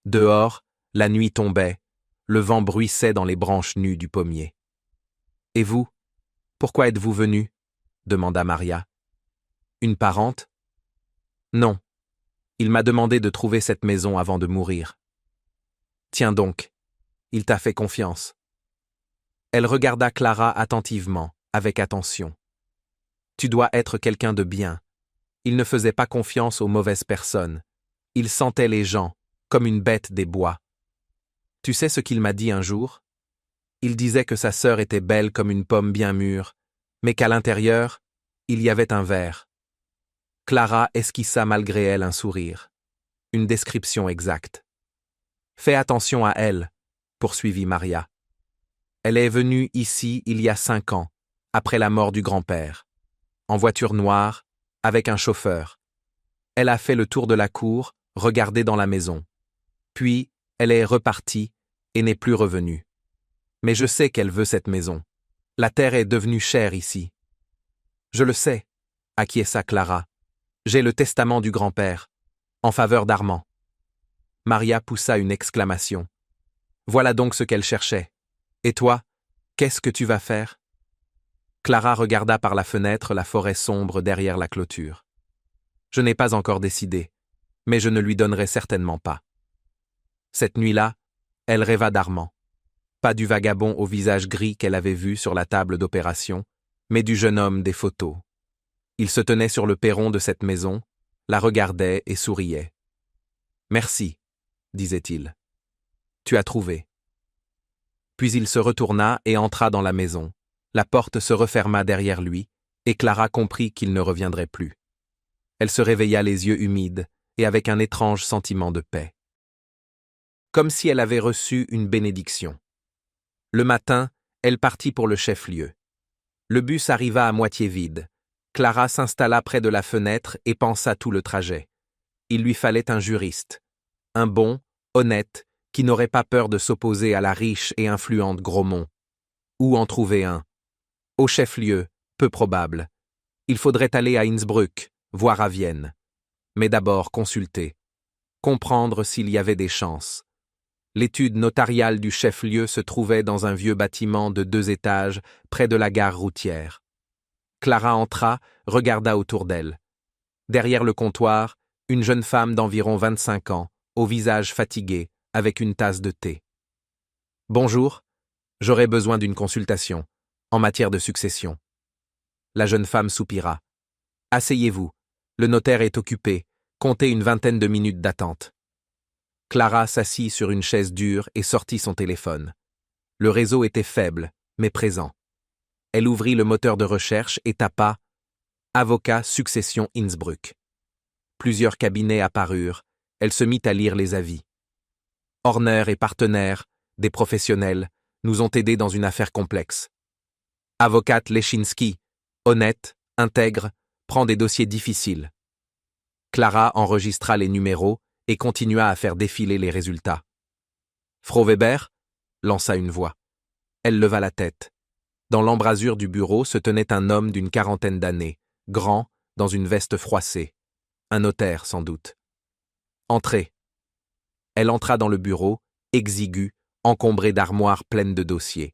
Dehors, la nuit tombait, le vent bruissait dans les branches nues du pommier. Et vous, pourquoi êtes-vous venu? Demanda Maria. Une parente? Non. Il m'a demandé de trouver cette maison avant de mourir. Tiens donc, il t'a fait confiance. Elle regarda Clara attentivement, avec attention. Tu dois être quelqu'un de bien. Il ne faisait pas confiance aux mauvaises personnes. Il sentait les gens, comme une bête des bois. Tu sais ce qu'il m'a dit un jour? Il disait que sa sœur était belle comme une pomme bien mûre, mais qu'à l'intérieur, il y avait un ver. Clara esquissa malgré elle un sourire. Une description exacte. Fais attention à elle, poursuivit Maria. Elle est venue ici il y a 5 ans, après la mort du grand-père, en voiture noire, avec un chauffeur. Elle a fait le tour de la cour, regardé dans la maison. Puis, elle est repartie et n'est plus revenue. Mais je sais qu'elle veut cette maison. La terre est devenue chère ici. Je le sais, acquiesça Clara. J'ai le testament du grand-père, en faveur d'Armand. Maria poussa une exclamation. Voilà donc ce qu'elle cherchait. Et toi, qu'est-ce que tu vas faire? Clara regarda par la fenêtre la forêt sombre derrière la clôture. Je n'ai pas encore décidé, mais je ne lui donnerai certainement pas. Cette nuit-là, elle rêva d'Armand. Pas du vagabond au visage gris qu'elle avait vu sur la table d'opération, mais du jeune homme des photos. Il se tenait sur le perron de cette maison, la regardait et souriait. « Merci, disait-il. Tu as trouvé. » Puis il se retourna et entra dans la maison. La porte se referma derrière lui, et Clara comprit qu'il ne reviendrait plus. Elle se réveilla les yeux humides et avec un étrange sentiment de paix. Comme si elle avait reçu une bénédiction. Le matin, elle partit pour le chef-lieu. Le bus arriva à moitié vide. Clara s'installa près de la fenêtre et pensa tout le trajet. Il lui fallait un juriste. Un bon, honnête, qui n'aurait pas peur de s'opposer à la riche et influente Grosmont. Où en trouver un? Au chef-lieu, peu probable. Il faudrait aller à Innsbruck, voire à Vienne. Mais d'abord consulter. Comprendre s'il y avait des chances. L'étude notariale du chef-lieu se trouvait dans un vieux bâtiment de 2 étages, près de la gare routière. Clara entra, regarda autour d'elle. Derrière le comptoir, une jeune femme d'environ 25 ans, au visage fatigué, avec une tasse de thé. « Bonjour, j'aurais besoin d'une consultation, en matière de succession. » La jeune femme soupira. « Asseyez-vous, le notaire est occupé, comptez une 20aine de minutes d'attente. » Clara s'assit sur une chaise dure et sortit son téléphone. Le réseau était faible, mais présent. Elle ouvrit le moteur de recherche et tapa « Avocat succession Innsbruck ». Plusieurs cabinets apparurent, elle se mit à lire les avis. « Horner et partenaires, des professionnels, nous ont aidés dans une affaire complexe. Avocate Leschinski, honnête, intègre, prend des dossiers difficiles. » Clara enregistra les numéros et continua à faire défiler les résultats. « Frau Weber » lança une voix. Elle leva la tête. Dans l'embrasure du bureau se tenait un homme d'une 40aine d'années, grand, dans une veste froissée. Un notaire, sans doute. « Entrez. » Elle entra dans le bureau, exiguë, encombrée d'armoires pleines de dossiers.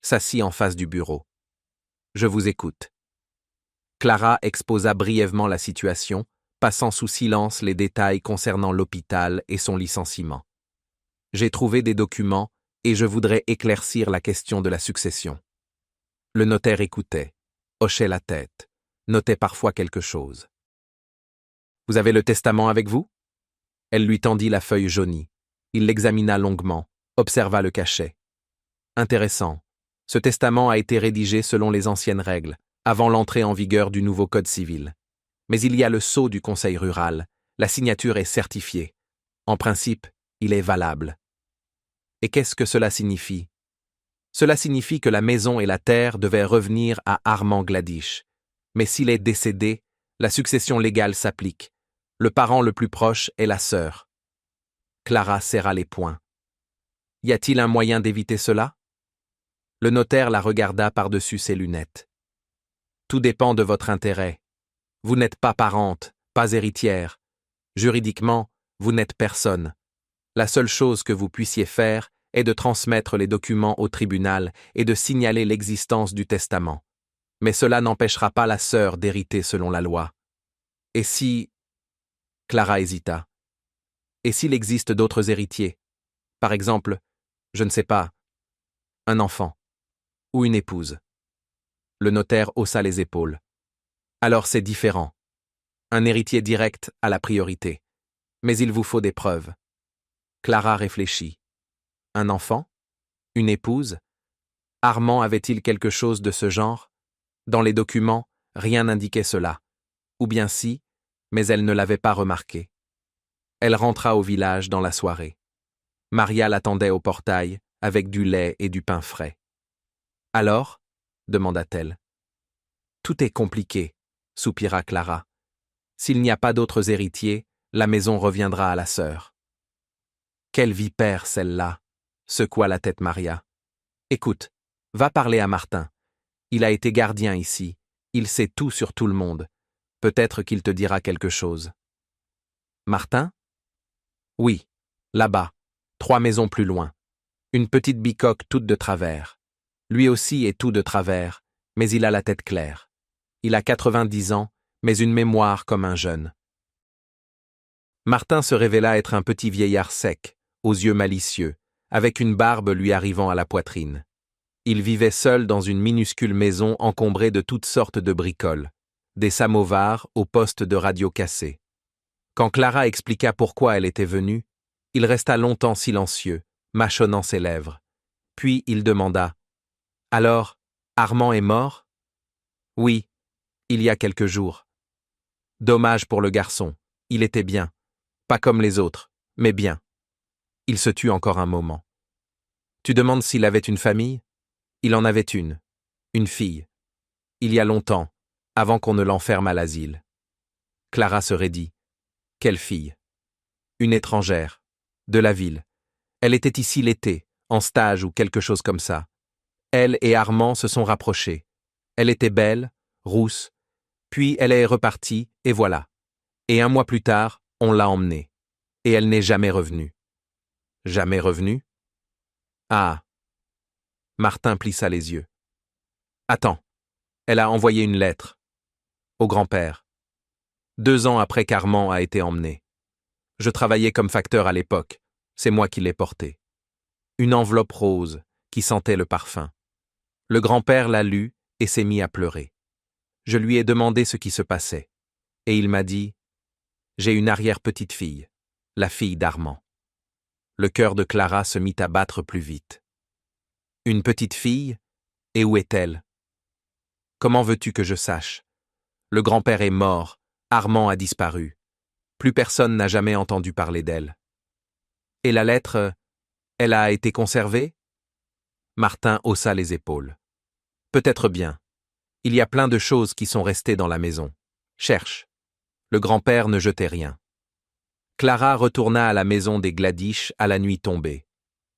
S'assit en face du bureau. « Je vous écoute. » Clara exposa brièvement la situation, passant sous silence les détails concernant l'hôpital et son licenciement. « J'ai trouvé des documents et je voudrais éclaircir la question de la succession. » Le notaire écoutait, hochait la tête, notait parfois quelque chose. « Vous avez le testament avec vous ?» Elle lui tendit la feuille jaunie. Il l'examina longuement, observa le cachet. Intéressant. Ce testament a été rédigé selon les anciennes règles, avant l'entrée en vigueur du nouveau Code civil. Mais il y a le sceau du Conseil rural, la signature est certifiée. En principe, il est valable. Et qu'est-ce que cela signifie? Cela signifie que la maison et la terre devaient revenir à Armand Gladish. Mais s'il est décédé, la succession légale s'applique. Le parent le plus proche est la sœur. Clara serra les poings. Y a-t-il un moyen d'éviter cela? Le notaire la regarda par-dessus ses lunettes. Tout dépend de votre intérêt. Vous n'êtes pas parente, pas héritière. Juridiquement, vous n'êtes personne. La seule chose que vous puissiez faire est de transmettre les documents au tribunal et de signaler l'existence du testament. Mais cela n'empêchera pas la sœur d'hériter selon la loi. Et si... Clara hésita. Et s'il existe d'autres héritiers? Par exemple, je ne sais pas, un enfant ou une épouse. Le notaire haussa les épaules. Alors c'est différent. Un héritier direct a la priorité. Mais il vous faut des preuves. Clara réfléchit. Un enfant? Une épouse? Armand avait-il quelque chose de ce genre? Dans les documents, rien n'indiquait cela. Ou bien si, mais elle ne l'avait pas remarqué. Elle rentra au village dans la soirée. Maria l'attendait au portail, avec du lait et du pain frais. « Alors » demanda-t-elle. « Tout est compliqué, » soupira Clara. « S'il n'y a pas d'autres héritiers, la maison reviendra à la sœur. » Quelle vipère, celle-là, secoua la tête Maria. Écoute, va parler à Martin. Il a été gardien ici. Il sait tout sur tout le monde. Peut-être qu'il te dira quelque chose. Martin? Oui, là-bas, 3 maisons plus loin. Une petite bicoque toute de travers. Lui aussi est tout de travers, mais il a la tête claire. Il a 90 ans, mais une mémoire comme un jeune. Martin se révéla être un petit vieillard sec, aux yeux malicieux, avec une barbe lui arrivant à la poitrine. Il vivait seul dans une minuscule maison encombrée de toutes sortes de bricoles, des samovars au poste de radio cassé. Quand Clara expliqua pourquoi elle était venue, il resta longtemps silencieux, mâchonnant ses lèvres. Puis il demanda « Alors, Armand est mort ?»« Oui, il y a quelques jours. »« Dommage pour le garçon, il était bien. Pas comme les autres, mais bien. » Il se tut encore un moment. « Tu demandes s'il avait une famille ? Il en avait une fille. Il y a longtemps, avant qu'on ne l'enferme à l'asile. » Clara se raidit. « Quelle fille ? » Une étrangère, de la ville. Elle était ici l'été, en stage ou quelque chose comme ça. Elle et Armand se sont rapprochés. Elle était belle, rousse, puis elle est repartie, et voilà. Et 1 mois plus tard, on l'a emmenée. Et elle n'est jamais revenue. Jamais revenue? Ah. Martin plissa les yeux. Attends. Elle a envoyé une lettre. Au grand-père. 2 ans après qu'Armand a été emmené. Je travaillais comme facteur à l'époque. C'est moi qui l'ai portée. Une enveloppe rose, qui sentait le parfum. Le grand-père l'a lue et s'est mis à pleurer. Je lui ai demandé ce qui se passait. Et il m'a dit « J'ai une arrière-petite-fille, la fille d'Armand. » Le cœur de Clara se mit à battre plus vite. « Une petite fille? Et où est-elle? » « Comment veux-tu que je sache? Le grand-père est mort, Armand a disparu. Plus personne n'a jamais entendu parler d'elle. » « Et la lettre, elle a été conservée? » Martin haussa les épaules. « Peut-être bien. Il y a plein de choses qui sont restées dans la maison. Cherche. » Le grand-père ne jetait rien. Clara retourna à la maison des Gladish à la nuit tombée.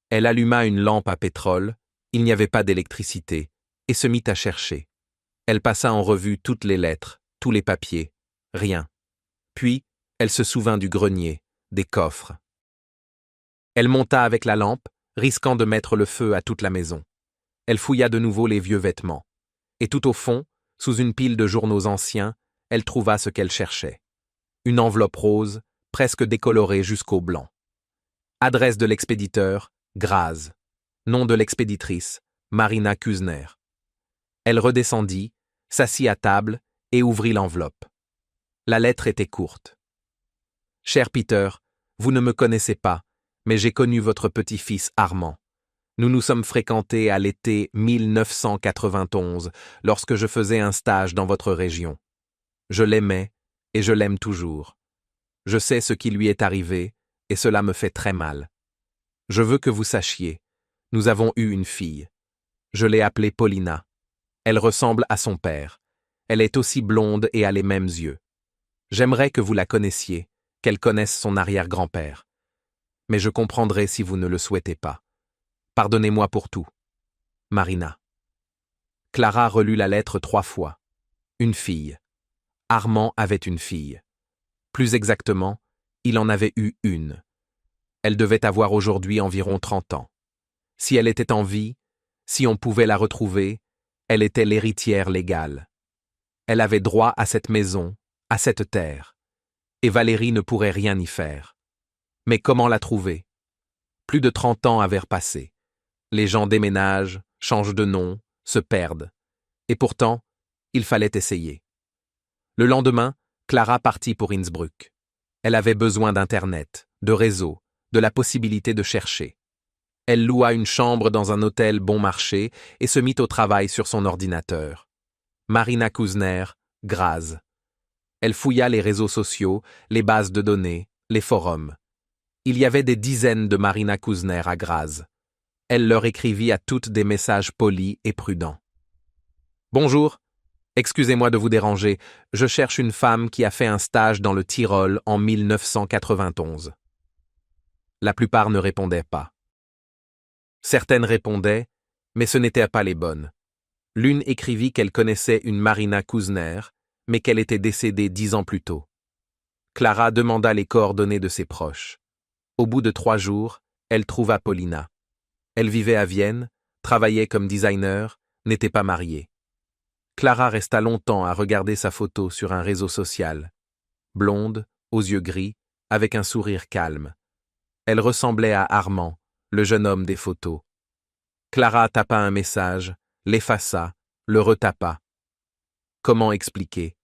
Elle alluma une lampe à pétrole, il n'y avait pas d'électricité, et se mit à chercher. Elle passa en revue toutes les lettres, tous les papiers, rien. Puis, elle se souvint du grenier, des coffres. Elle monta avec la lampe, risquant de mettre le feu à toute la maison. Elle fouilla de nouveau les vieux vêtements. Et tout au fond, sous une pile de journaux anciens, elle trouva ce qu'elle cherchait. Une enveloppe rose, presque décolorée jusqu'au blanc. Adresse de l'expéditeur, Graz. Nom de l'expéditrice, Marina Kuzner. Elle redescendit, s'assit à table et ouvrit l'enveloppe. La lettre était courte. « Cher Peter, vous ne me connaissez pas, mais j'ai connu votre petit-fils Armand. Nous nous sommes fréquentés à l'été 1991, lorsque je faisais un stage dans votre région. Je l'aimais, et je l'aime toujours. Je sais ce qui lui est arrivé, et cela me fait très mal. Je veux que vous sachiez, nous avons eu une fille. Je l'ai appelée Paulina. Elle ressemble à son père. Elle est aussi blonde et a les mêmes yeux. J'aimerais que vous la connaissiez, qu'elle connaisse son arrière-grand-père. Mais je comprendrai si vous ne le souhaitez pas. Pardonnez-moi pour tout. Marina. Clara relut la lettre 3 fois. Une fille. Armand avait une fille. Plus exactement, il en avait eu une. Elle devait avoir aujourd'hui environ 30 ans. Si elle était en vie, si on pouvait la retrouver, elle était l'héritière légale. Elle avait droit à cette maison, à cette terre. Et Valérie ne pourrait rien y faire. Mais comment la trouver? Plus de 30 ans avaient passé. Les gens déménagent, changent de nom, se perdent. Et pourtant, il fallait essayer. Le lendemain, Clara partit pour Innsbruck. Elle avait besoin d'Internet, de réseau, de la possibilité de chercher. Elle loua une chambre dans un hôtel bon marché et se mit au travail sur son ordinateur. Marina Kuzner, Graz. Elle fouilla les réseaux sociaux, les bases de données, les forums. Il y avait des dizaines de Marina Kuzner à Graz. Elle leur écrivit à toutes des messages polis et prudents. « Bonjour, excusez-moi de vous déranger, je cherche une femme qui a fait un stage dans le Tyrol en 1991. » La plupart ne répondaient pas. Certaines répondaient, mais ce n'étaient pas les bonnes. L'une écrivit qu'elle connaissait une Marina Kuzner, mais qu'elle était décédée 10 ans plus tôt. Clara demanda les coordonnées de ses proches. Au bout de 3 jours, elle trouva Paulina. Elle vivait à Vienne, travaillait comme designer, n'était pas mariée. Clara resta longtemps à regarder sa photo sur un réseau social. Blonde, aux yeux gris, avec un sourire calme. Elle ressemblait à Armand, le jeune homme des photos. Clara tapa un message, l'effaça, le retapa. Comment expliquer?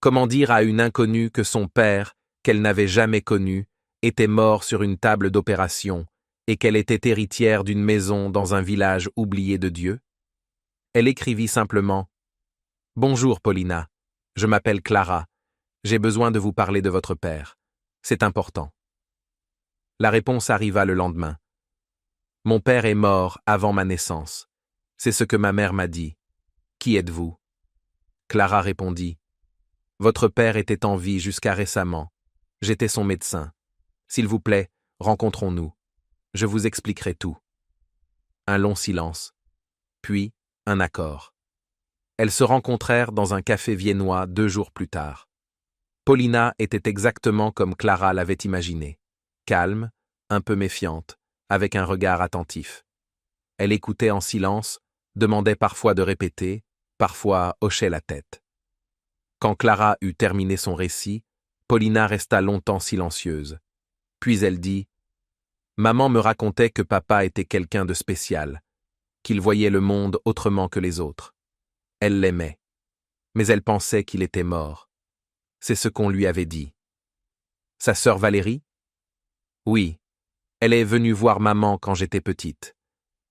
Comment dire à une inconnue que son père, qu'elle n'avait jamais connu, était mort sur une table d'opération et qu'elle était héritière d'une maison dans un village oublié de Dieu? Elle écrivit simplement « Bonjour Paulina, je m'appelle Clara, j'ai besoin de vous parler de votre père. C'est important. » La réponse arriva le lendemain. « Mon père est mort avant ma naissance. C'est ce que ma mère m'a dit. Qui êtes-vous » Clara répondit « Votre père était en vie jusqu'à récemment. J'étais son médecin. S'il vous plaît, rencontrons-nous. Je vous expliquerai tout. » Un long silence. Puis, un accord. Elles se rencontrèrent dans un café viennois 2 jours plus tard. Paulina était exactement comme Clara l'avait imaginé. Calme, un peu méfiante, avec un regard attentif. Elle écoutait en silence, demandait parfois de répéter, parfois hochait la tête. Quand Clara eut terminé son récit, Paulina resta longtemps silencieuse. Puis elle dit « Maman me racontait que papa était quelqu'un de spécial, qu'il voyait le monde autrement que les autres. Elle l'aimait, mais elle pensait qu'il était mort. C'est ce qu'on lui avait dit. » Sa sœur Valérie? Oui, elle est venue voir maman quand j'étais petite.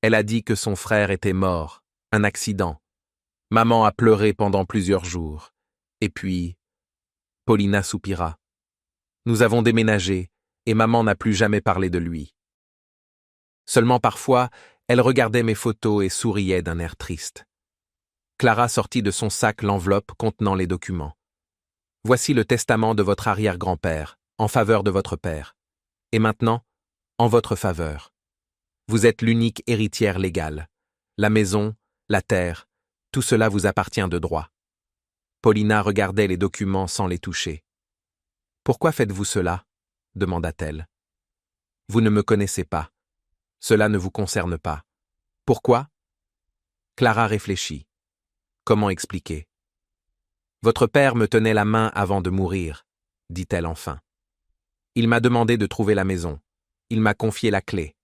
Elle a dit que son frère était mort, un accident. Maman a pleuré pendant plusieurs jours. Et puis, Paulina soupira. Nous avons déménagé, et maman n'a plus jamais parlé de lui. Seulement parfois, elle regardait mes photos et souriait d'un air triste. Clara sortit de son sac l'enveloppe contenant les documents. Voici le testament de votre arrière-grand-père, en faveur de votre père. Et maintenant, en votre faveur. Vous êtes l'unique héritière légale. La maison, la terre, tout cela vous appartient de droit. Paulina regardait les documents sans les toucher. « Pourquoi faites-vous cela » demanda-t-elle. « Vous ne me connaissez pas. Cela ne vous concerne pas. Pourquoi » Clara réfléchit. Comment expliquer? « Votre père me tenait la main avant de mourir, » dit-elle enfin. « Il m'a demandé de trouver la maison. Il m'a confié la clé.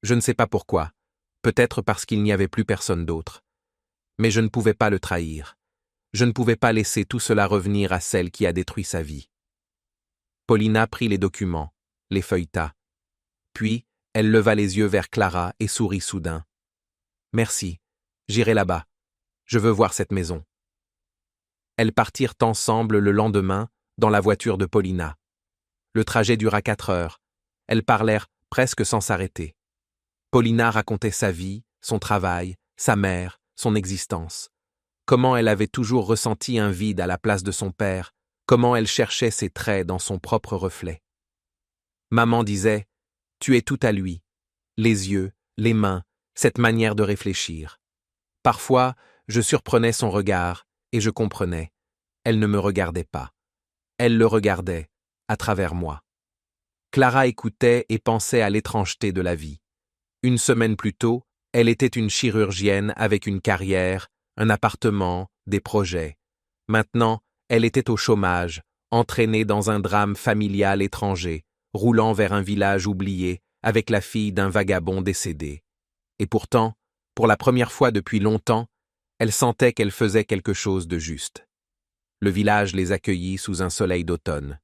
Je ne sais pas pourquoi, peut-être parce qu'il n'y avait plus personne d'autre. Mais je ne pouvais pas le trahir. Je ne pouvais pas laisser tout cela revenir à celle qui a détruit sa vie. » Paulina prit les documents, les feuilleta. Puis, Elle leva les yeux vers Clara et sourit soudain. Merci, j'irai là-bas. Je veux voir cette maison. Elles partirent ensemble le lendemain dans la voiture de Paulina. Le trajet dura 4 heures. Elles parlèrent presque sans s'arrêter. Paulina racontait sa vie, son travail, sa mère, son existence. Comment elle avait toujours ressenti un vide à la place de son père, comment elle cherchait ses traits dans son propre reflet. Maman disait « Tu es tout à lui », les yeux, les mains, cette manière de réfléchir. Parfois, je surprenais son regard et je comprenais. Elle ne me regardait pas. Elle le regardait, à travers moi. Clara écoutait et pensait à l'étrangeté de la vie. Une semaine plus tôt, elle était une chirurgienne avec une carrière, un appartement, des projets. Maintenant, elle était au chômage, entraînée dans un drame familial étranger, roulant vers un village oublié, avec la fille d'un vagabond décédé. Et pourtant, pour la première fois depuis longtemps, elle sentait qu'elle faisait quelque chose de juste. Le village les accueillit sous un soleil d'automne.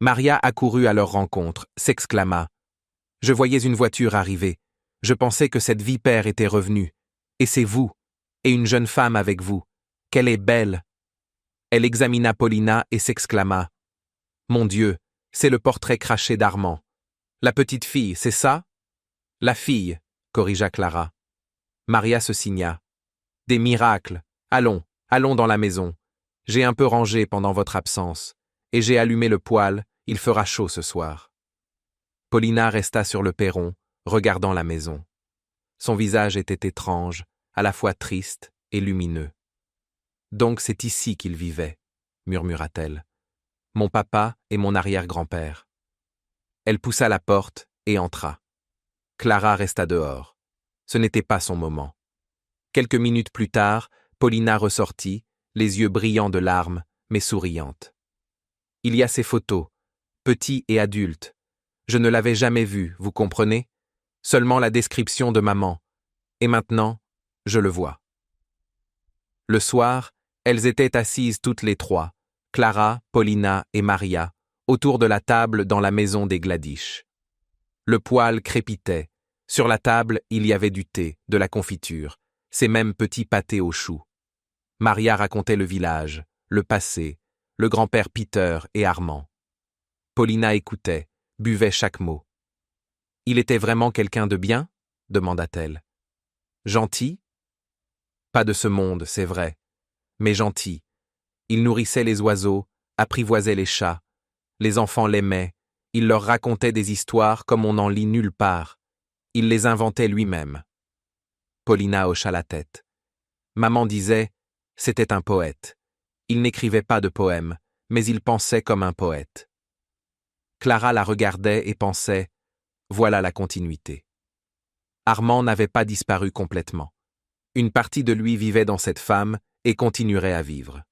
Maria accourut à leur rencontre, s'exclama « Je voyais une voiture arriver. Je pensais que cette vipère était revenue. Et c'est vous, et une jeune femme avec vous. Qu'elle est belle !» Elle examina Paulina et s'exclama « Mon Dieu, c'est le portrait craché d'Armand. La petite fille, c'est ça ?»« La fille, » corrigea Clara. Maria se signa. « Des miracles. Allons, allons dans la maison. J'ai un peu rangé pendant votre absence, et j'ai allumé le poêle, il fera chaud ce soir. » Paulina resta sur le perron, regardant la maison. Son visage était étrange, à la fois triste et lumineux. « Donc c'est ici qu'il vivait, » murmura-t-elle. « Mon papa et mon arrière-grand-père. » Elle poussa la porte et entra. Clara resta dehors. Ce n'était pas son moment. Quelques minutes plus tard, Paulina ressortit, les yeux brillants de larmes, mais souriante. « Il y a ces photos, petit et adulte. Je ne l'avais jamais vu, vous comprenez? Seulement la description de maman. Et maintenant, je le vois. » Le soir, elles étaient assises toutes les trois, Clara, Paulina et Maria, autour de la table dans la maison des Gladish. Le poêle crépitait. Sur la table, il y avait du thé, de la confiture, ces mêmes petits pâtés aux choux. Maria racontait le village, le passé, le grand-père Peter et Armand. Paulina écoutait, buvait chaque mot. « Il était vraiment quelqu'un de bien ?» demanda-t-elle. « Gentil ? Pas de ce monde, c'est vrai, mais gentil. Il nourrissait les oiseaux, apprivoisait les chats. Les enfants l'aimaient, il leur racontait des histoires comme on n'en lit nulle part. Il les inventait lui-même. » Paulina hocha la tête. Maman disait, c'était un poète. Il n'écrivait pas de poèmes, mais il pensait comme un poète. Clara la regardait et pensait, voilà la continuité. Armand n'avait pas disparu complètement. Une partie de lui vivait dans cette femme et continuerait à vivre.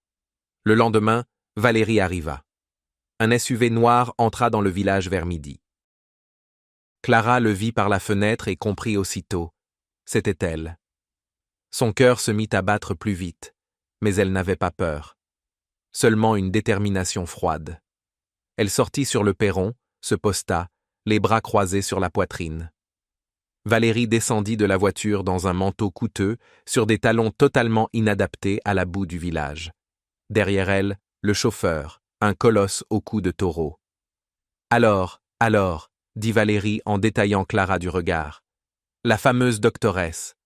Le lendemain, Valérie arriva. Un SUV noir entra dans le village vers midi. Clara le vit par la fenêtre et comprit aussitôt. C'était elle. Son cœur se mit à battre plus vite, mais elle n'avait pas peur. Seulement une détermination froide. Elle sortit sur le perron, se posta, les bras croisés sur la poitrine. Valérie descendit de la voiture dans un manteau coûteux, sur des talons totalement inadaptés à la boue du village. Derrière elle, le chauffeur, un colosse au cou de taureau. « Alors, dit Valérie en détaillant Clara du regard. « La fameuse doctoresse.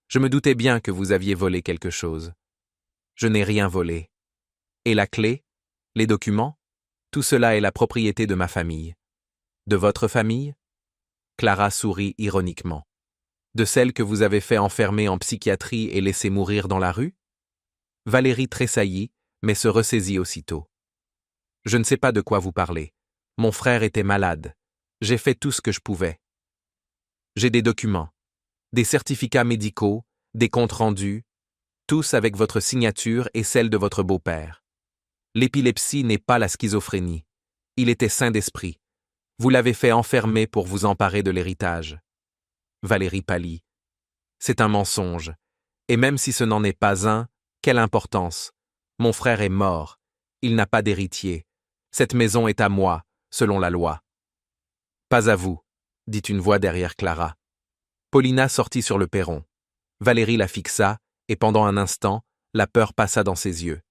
Je me doutais bien que vous aviez volé quelque chose. » « Je n'ai rien volé. »« Et la clé ? Les documents ? Tout cela est la propriété de ma famille. »« De votre famille ?» Clara sourit ironiquement. « De celle que vous avez fait enfermer en psychiatrie et laisser mourir dans la rue ?» Valérie tressaillit, mais se ressaisit aussitôt. « Je ne sais pas de quoi vous parlez. Mon frère était malade. J'ai fait tout ce que je pouvais. J'ai des documents, des certificats médicaux, des comptes rendus, tous avec votre signature et celle de votre beau-père. L'épilepsie n'est pas la schizophrénie. Il était sain d'esprit. Vous l'avez fait enfermer pour vous emparer de l'héritage. » Valérie pâlit. « C'est un mensonge. Et même si ce n'en est pas un, quelle importance. Mon frère est mort. Il n'a pas d'héritier. Cette maison est à moi, selon la loi. »« Pas à vous. dit une voix derrière Clara. Paulina sortit sur le perron. Valérie la fixa, et pendant un instant, la peur passa dans ses yeux.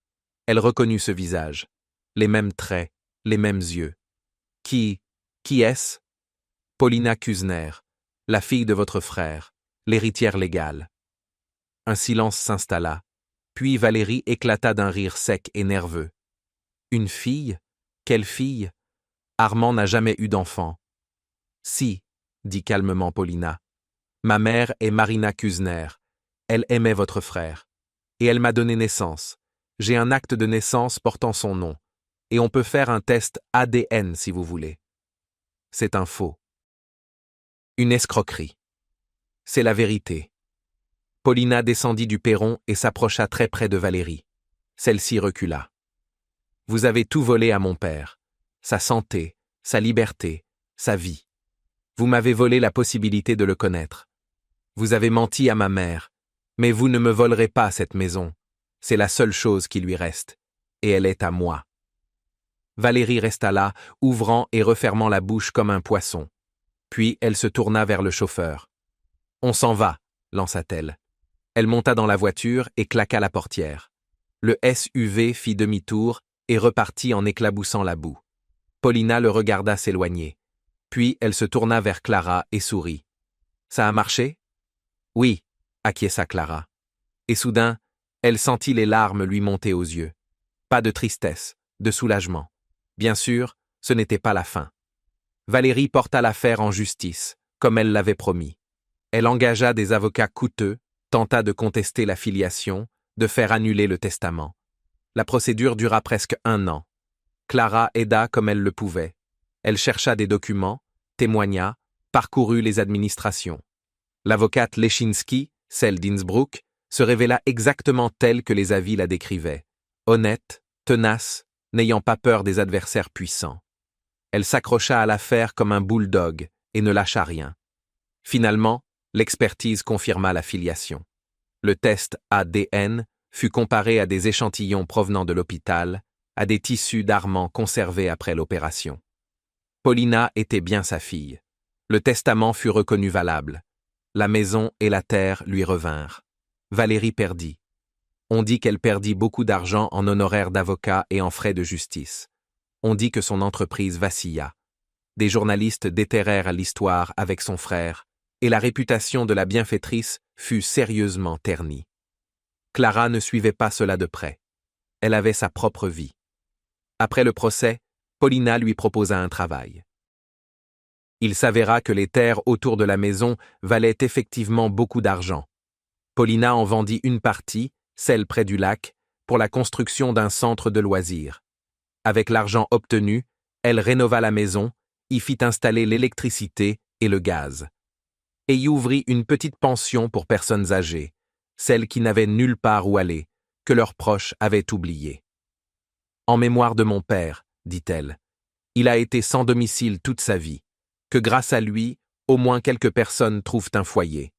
Elle reconnut ce visage. Les mêmes traits, les mêmes yeux. Qui est-ce? Paulina Kuzner, la fille de votre frère, l'héritière légale. Un silence s'installa, puis Valérie éclata d'un rire sec et nerveux. Une fille? Quelle fille? Armand n'a jamais eu d'enfant. Si, dit calmement Paulina. Ma mère est Marina Kuzner. Elle aimait votre frère. Et elle m'a donné naissance. J'ai un acte de naissance portant son nom. Et on peut faire un test ADN si vous voulez. C'est un faux. Une escroquerie. C'est la vérité. Paulina descendit du perron et s'approcha très près de Valérie. Celle-ci recula. Vous avez tout volé à mon père. Sa santé, sa liberté, sa vie. Vous m'avez volé la possibilité de le connaître. Vous avez menti à ma mère, mais vous ne me volerez pas cette maison. C'est la seule chose qui lui reste, et elle est à moi. Valérie resta là, ouvrant et refermant la bouche comme un poisson. Puis elle se tourna vers le chauffeur. « On s'en va », lança-t-elle. Elle monta dans la voiture et claqua la portière. Le SUV fit demi-tour et repartit en éclaboussant la boue. Paulina le regarda s'éloigner. Puis elle se tourna vers Clara et sourit. « Ça a marché ?»« Oui », acquiesça Clara. Et soudain, elle sentit les larmes lui monter aux yeux. Pas de tristesse, de soulagement. Bien sûr, ce n'était pas la fin. Valérie porta l'affaire en justice, comme elle l'avait promis. Elle engagea des avocats coûteux, tenta de contester la filiation, de faire annuler le testament. La procédure dura presque 1 an. Clara aida comme elle le pouvait. Elle chercha des documents, témoigna, parcourut les administrations. L'avocate Leschinski, celle d'Innsbruck, se révéla exactement telle que les avis la décrivaient. Honnête, tenace, n'ayant pas peur des adversaires puissants. Elle s'accrocha à l'affaire comme un bulldog et ne lâcha rien. Finalement, l'expertise confirma la filiation. Le test ADN fut comparé à des échantillons provenant de l'hôpital, à des tissus d'Armand conservés après l'opération. Paulina était bien sa fille. Le testament fut reconnu valable. La maison et la terre lui revinrent. Valérie perdit. On dit qu'elle perdit beaucoup d'argent en honoraires d'avocat et en frais de justice. On dit que son entreprise vacilla. Des journalistes déterrèrent l'histoire avec son frère, et la réputation de la bienfaitrice fut sérieusement ternie. Clara ne suivait pas cela de près. Elle avait sa propre vie. Après le procès, Paulina lui proposa un travail. Il s'avéra que les terres autour de la maison valaient effectivement beaucoup d'argent. Paulina en vendit une partie, celle près du lac, pour la construction d'un centre de loisirs. Avec l'argent obtenu, elle rénova la maison, y fit installer l'électricité et le gaz. Et y ouvrit une petite pension pour personnes âgées, celles qui n'avaient nulle part où aller, que leurs proches avaient oubliées. « En mémoire de mon père, dit-elle, il a été sans domicile toute sa vie, que grâce à lui, au moins quelques personnes trouvent un foyer. »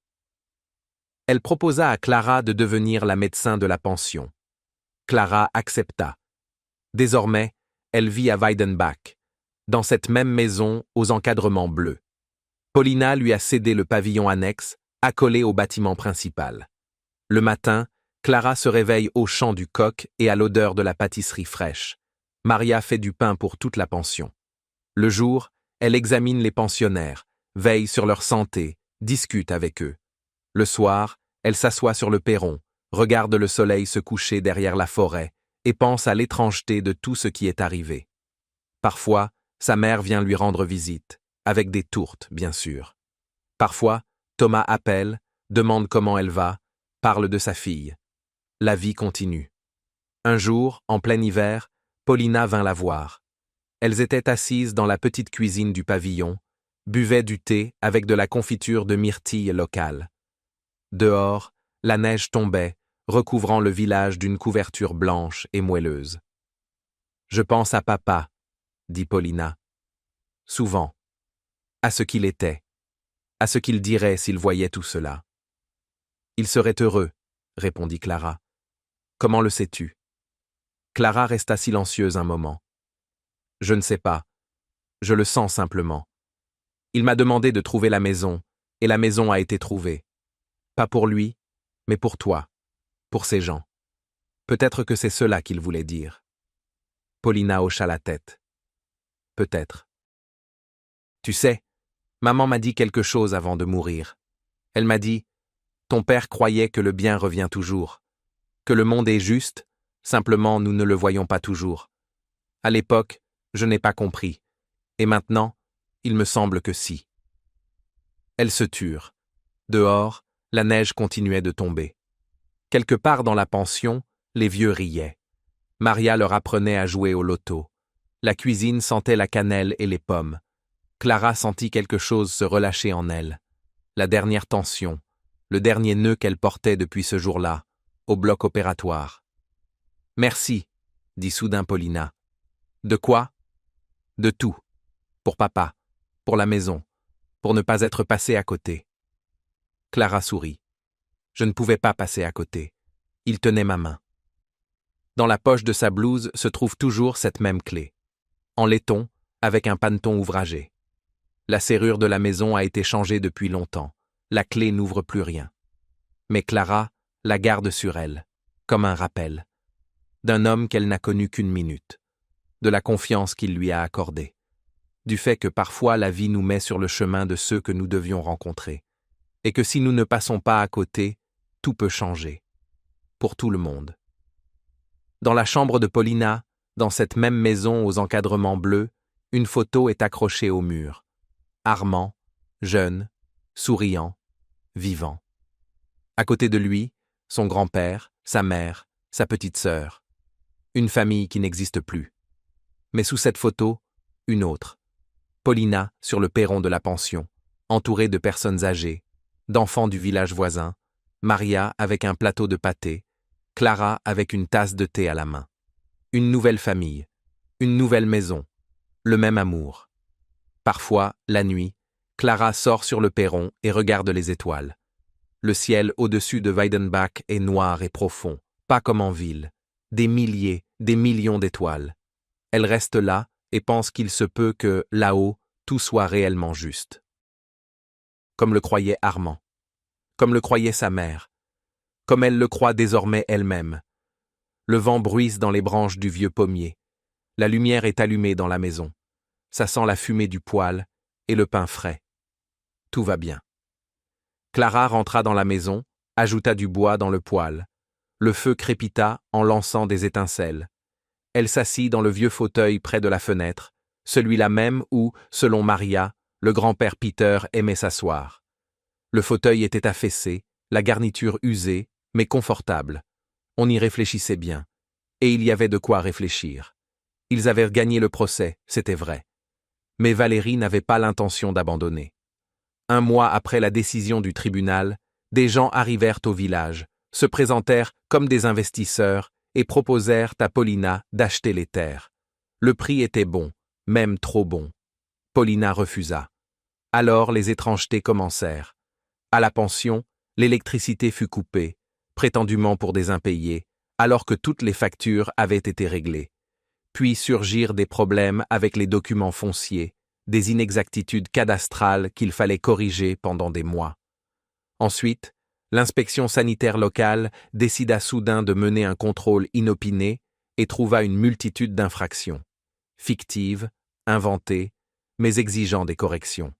Elle proposa à Clara de devenir la médecin de la pension. Clara accepta. Désormais, elle vit à Weidenbach, dans cette même maison aux encadrements bleus. Paulina lui a cédé le pavillon annexe, accolé au bâtiment principal. Le matin, Clara se réveille au chant du coq et à l'odeur de la pâtisserie fraîche. Maria fait du pain pour toute la pension. Le jour, elle examine les pensionnaires, veille sur leur santé, discute avec eux. Le soir, elle s'assoit sur le perron, regarde le soleil se coucher derrière la forêt et pense à l'étrangeté de tout ce qui est arrivé. Parfois, sa mère vient lui rendre visite, avec des tourtes, bien sûr. Parfois, Thomas appelle, demande comment elle va, parle de sa fille. La vie continue. Un jour, en plein hiver, Paulina vint la voir. Elles étaient assises dans la petite cuisine du pavillon, buvaient du thé avec de la confiture de myrtille locale. Dehors, la neige tombait, recouvrant le village d'une couverture blanche et moelleuse. « Je pense à papa », dit Paulina. « Souvent. À ce qu'il était. À ce qu'il dirait s'il voyait tout cela. »« Il serait heureux, » répondit Clara. « Comment le sais-tu » Clara resta silencieuse un moment. « Je ne sais pas. Je le sens simplement. Il m'a demandé de trouver la maison, et la maison a été trouvée. Pas pour lui, mais pour toi, pour ces gens. Peut-être que c'est cela qu'il voulait dire. Paulina hocha la tête. Peut-être. Tu sais, maman m'a dit quelque chose avant de mourir. Elle m'a dit, ton père croyait que le bien revient toujours, que le monde est juste, simplement nous ne le voyons pas toujours. À l'époque, je n'ai pas compris, et maintenant, il me semble que si. Elles se turent. Dehors, la neige continuait de tomber. Quelque part dans la pension, les vieux riaient. Maria leur apprenait à jouer au loto. La cuisine sentait la cannelle et les pommes. Clara sentit quelque chose se relâcher en elle. La dernière tension, le dernier nœud qu'elle portait depuis ce jour-là, au bloc opératoire. « Merci, » dit soudain Paulina. « De quoi ? » ?»« De tout. Pour papa, pour la maison, pour ne pas être passé à côté. » Clara sourit. Je ne pouvais pas passer à côté. Il tenait ma main. Dans la poche de sa blouse se trouve toujours cette même clé. En laiton, avec un panneton ouvragé. La serrure de la maison a été changée depuis longtemps. La clé n'ouvre plus rien. Mais Clara la garde sur elle, comme un rappel. D'un homme qu'elle n'a connu qu'une minute. De la confiance qu'il lui a accordée. Du fait que parfois la vie nous met sur le chemin de ceux que nous devions rencontrer. Et que si nous ne passons pas à côté, tout peut changer. Pour tout le monde. Dans la chambre de Paulina, dans cette même maison aux encadrements bleus, une photo est accrochée au mur. Armand, jeune, souriant, vivant. À côté de lui, son grand-père, sa mère, sa petite sœur. Une famille qui n'existe plus. Mais sous cette photo, une autre. Paulina sur le perron de la pension, entourée de personnes âgées, d'enfants du village voisin, Maria avec un plateau de pâté, Clara avec une tasse de thé à la main. Une nouvelle famille, une nouvelle maison, le même amour. Parfois, la nuit, Clara sort sur le perron et regarde les étoiles. Le ciel au-dessus de Weidenbach est noir et profond, pas comme en ville. Des milliers, des millions d'étoiles. Elle reste là et pense qu'il se peut que, là-haut, tout soit réellement juste. Comme le croyait Armand. Comme le croyait sa mère. Comme elle le croit désormais elle-même. Le vent bruisse dans les branches du vieux pommier. La lumière est allumée dans la maison. Ça sent la fumée du poêle et le pain frais. Tout va bien. Clara rentra dans la maison, ajouta du bois dans le poêle. Le feu crépita en lançant des étincelles. Elle s'assit dans le vieux fauteuil près de la fenêtre, celui-là même où, selon Maria, le grand-père Peter aimait s'asseoir. Le fauteuil était affaissé, la garniture usée, mais confortable. On y réfléchissait bien. Et il y avait de quoi réfléchir. Ils avaient gagné le procès, c'était vrai. Mais Valérie n'avait pas l'intention d'abandonner. Un mois après la décision du tribunal, des gens arrivèrent au village, se présentèrent comme des investisseurs et proposèrent à Paulina d'acheter les terres. Le prix était bon, même trop bon. Paulina refusa. Alors les étrangetés commencèrent. À la pension, l'électricité fut coupée, prétendument pour des impayés, alors que toutes les factures avaient été réglées. Puis surgirent des problèmes avec les documents fonciers, des inexactitudes cadastrales qu'il fallait corriger pendant des mois. Ensuite, l'inspection sanitaire locale décida soudain de mener un contrôle inopiné et trouva une multitude d'infractions, fictives, inventées, mais exigeant des corrections.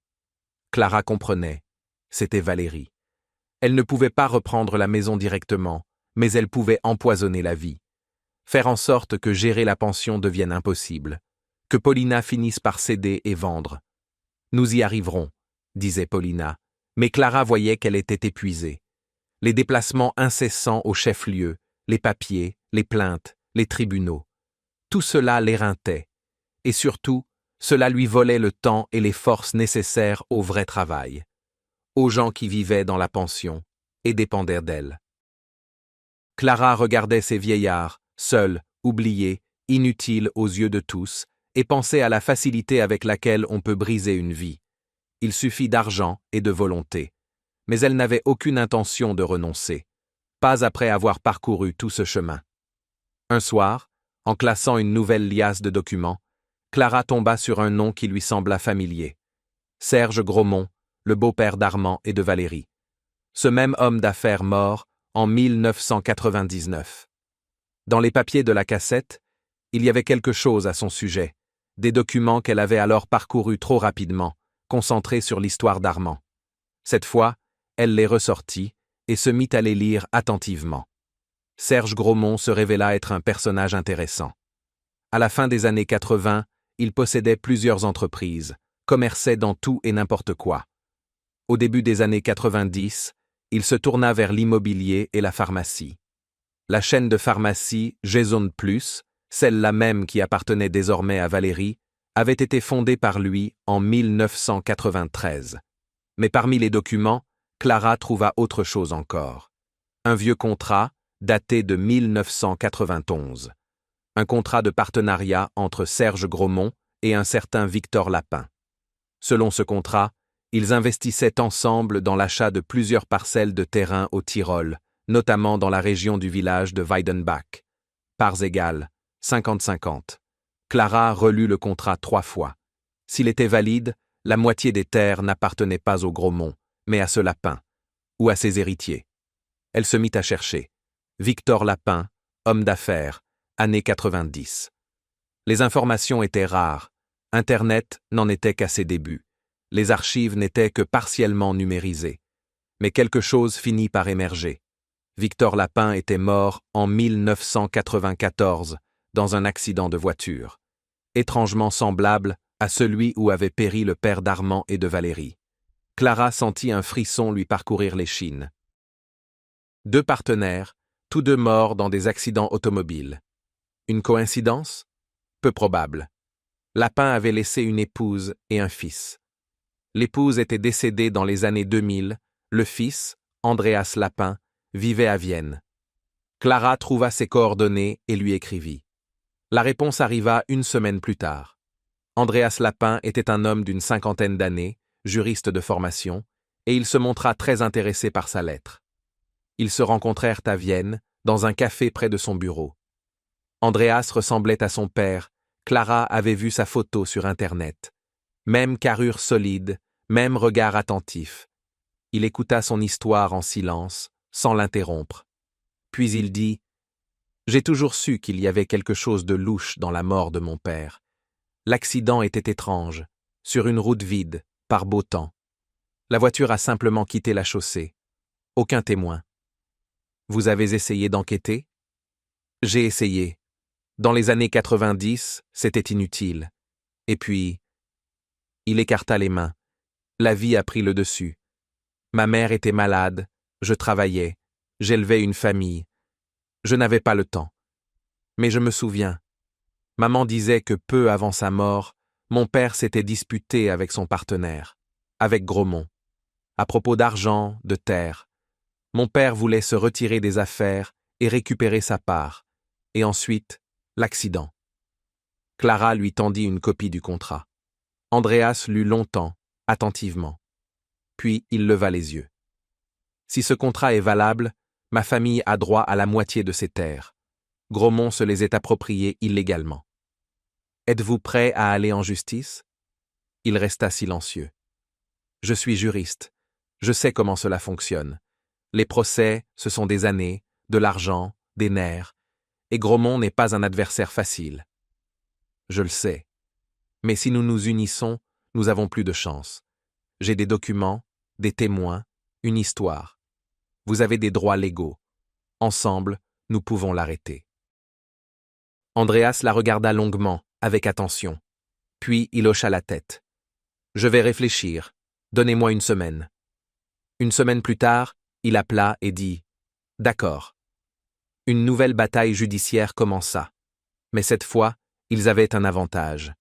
Clara comprenait, c'était Valérie. Elle ne pouvait pas reprendre la maison directement, mais elle pouvait empoisonner la vie. Faire en sorte que gérer la pension devienne impossible, que Paulina finisse par céder et vendre. Nous y arriverons, disait Paulina, mais Clara voyait qu'elle était épuisée. Les déplacements incessants au chef-lieu, les papiers, les plaintes, les tribunaux. Tout cela l'éreintait, et surtout, cela lui volait le temps et les forces nécessaires au vrai travail, aux gens qui vivaient dans la pension et dépendaient d'elle. Clara regardait ces vieillards, seuls, oubliés, inutiles aux yeux de tous, et pensait à la facilité avec laquelle on peut briser une vie. Il suffit d'argent et de volonté. Mais elle n'avait aucune intention de renoncer, pas après avoir parcouru tout ce chemin. Un soir, en classant une nouvelle liasse de documents, Clara tomba sur un nom qui lui sembla familier. Serge Grosmont, le beau-père d'Armand et de Valérie. Ce même homme d'affaires mort en 1999. Dans les papiers de la cassette, il y avait quelque chose à son sujet, des documents qu'elle avait alors parcourus trop rapidement, concentrés sur l'histoire d'Armand. Cette fois, elle les ressortit et se mit à les lire attentivement. Serge Grosmont se révéla être un personnage intéressant. À la fin des années 80, il possédait plusieurs entreprises, commerçait dans tout et n'importe quoi. Au début des années 90, il se tourna vers l'immobilier et la pharmacie. La chaîne de pharmacie Jason Plus, celle-là même qui appartenait désormais à Valérie, avait été fondée par lui en 1993. Mais parmi les documents, Clara trouva autre chose encore. Un vieux contrat, daté de 1991. Un contrat de partenariat entre Serge Grosmont et un certain Victor Lapin. Selon ce contrat, ils investissaient ensemble dans l'achat de plusieurs parcelles de terrain au Tyrol, notamment dans la région du village de Weidenbach. Parts égales, 50-50. Clara relut le contrat 3 fois. S'il était valide, la moitié des terres n'appartenait pas au Grosmont, mais à ce Lapin, ou à ses héritiers. Elle se mit à chercher. Victor Lapin, homme d'affaires, années 90. Les informations étaient rares. Internet n'en était qu'à ses débuts. Les archives n'étaient que partiellement numérisées. Mais quelque chose finit par émerger. Victor Lapin était mort en 1994 dans un accident de voiture, étrangement semblable à celui où avait péri le père d'Armand et de Valérie. Clara sentit un frisson lui parcourir l'échine. 2 partenaires, tous 2 morts dans des accidents automobiles. Une coïncidence? Peu probable. Lapin avait laissé une épouse et un fils. L'épouse était décédée dans les années 2000, le fils, Andreas Lapin, vivait à Vienne. Clara trouva ses coordonnées et lui écrivit. La réponse arriva 1 semaine plus tard. Andreas Lapin était un homme d'une 50aine d'années, juriste de formation, et il se montra très intéressé par sa lettre. Ils se rencontrèrent à Vienne, dans un café près de son bureau. Andreas ressemblait à son père, Clara avait vu sa photo sur Internet. Même carrure solide, même regard attentif. Il écouta son histoire en silence, sans l'interrompre. Puis il dit « J'ai toujours su qu'il y avait quelque chose de louche dans la mort de mon père. L'accident était étrange, sur une route vide, par beau temps. La voiture a simplement quitté la chaussée. Aucun témoin. Vous avez essayé d'enquêter? J'ai essayé. Dans les années 90, c'était inutile. Et puis, il écarta les mains. La vie a pris le dessus. Ma mère était malade, je travaillais, j'élevais une famille. Je n'avais pas le temps. Mais je me souviens. Maman disait que peu avant sa mort, mon père s'était disputé avec son partenaire, avec Grosmont. À propos d'argent, de terre. Mon père voulait se retirer des affaires et récupérer sa part. Et ensuite, l'accident. Clara lui tendit une copie du contrat. Andreas lut longtemps, attentivement. Puis il leva les yeux. Si ce contrat est valable, ma famille a droit à la moitié de ses terres. Grosmont se les est appropriées illégalement. Êtes-vous prêt à aller en justice? Il resta silencieux. Je suis juriste. Je sais comment cela fonctionne. Les procès, ce sont des années, de l'argent, des nerfs, et Grosmont n'est pas un adversaire facile. Je le sais. Mais si nous nous unissons, nous avons plus de chance. J'ai des documents, des témoins, une histoire. Vous avez des droits légaux. Ensemble, nous pouvons l'arrêter. Andreas la regarda longuement, avec attention. Puis il hocha la tête. Je vais réfléchir. Donnez-moi 1 semaine. 1 semaine plus tard, il appela et dit « D'accord ». Une nouvelle bataille judiciaire commença. Mais cette fois, ils avaient un avantage.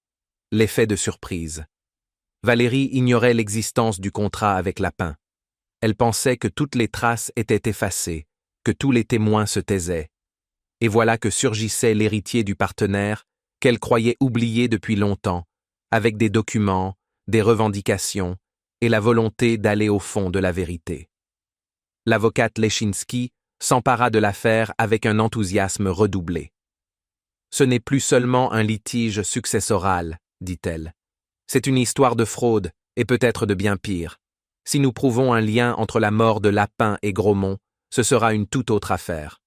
L'effet de surprise. Valérie ignorait l'existence du contrat avec Lapin. Elle pensait que toutes les traces étaient effacées, que tous les témoins se taisaient. Et voilà que surgissait l'héritier du partenaire qu'elle croyait oublié depuis longtemps, avec des documents, des revendications et la volonté d'aller au fond de la vérité. L'avocate Leschinski s'empara de l'affaire avec un enthousiasme redoublé. Ce n'est plus seulement un litige successoral, dit-elle. C'est une histoire de fraude, et peut-être de bien pire. Si nous prouvons un lien entre la mort de Lapin et Grosmont, ce sera une toute autre affaire.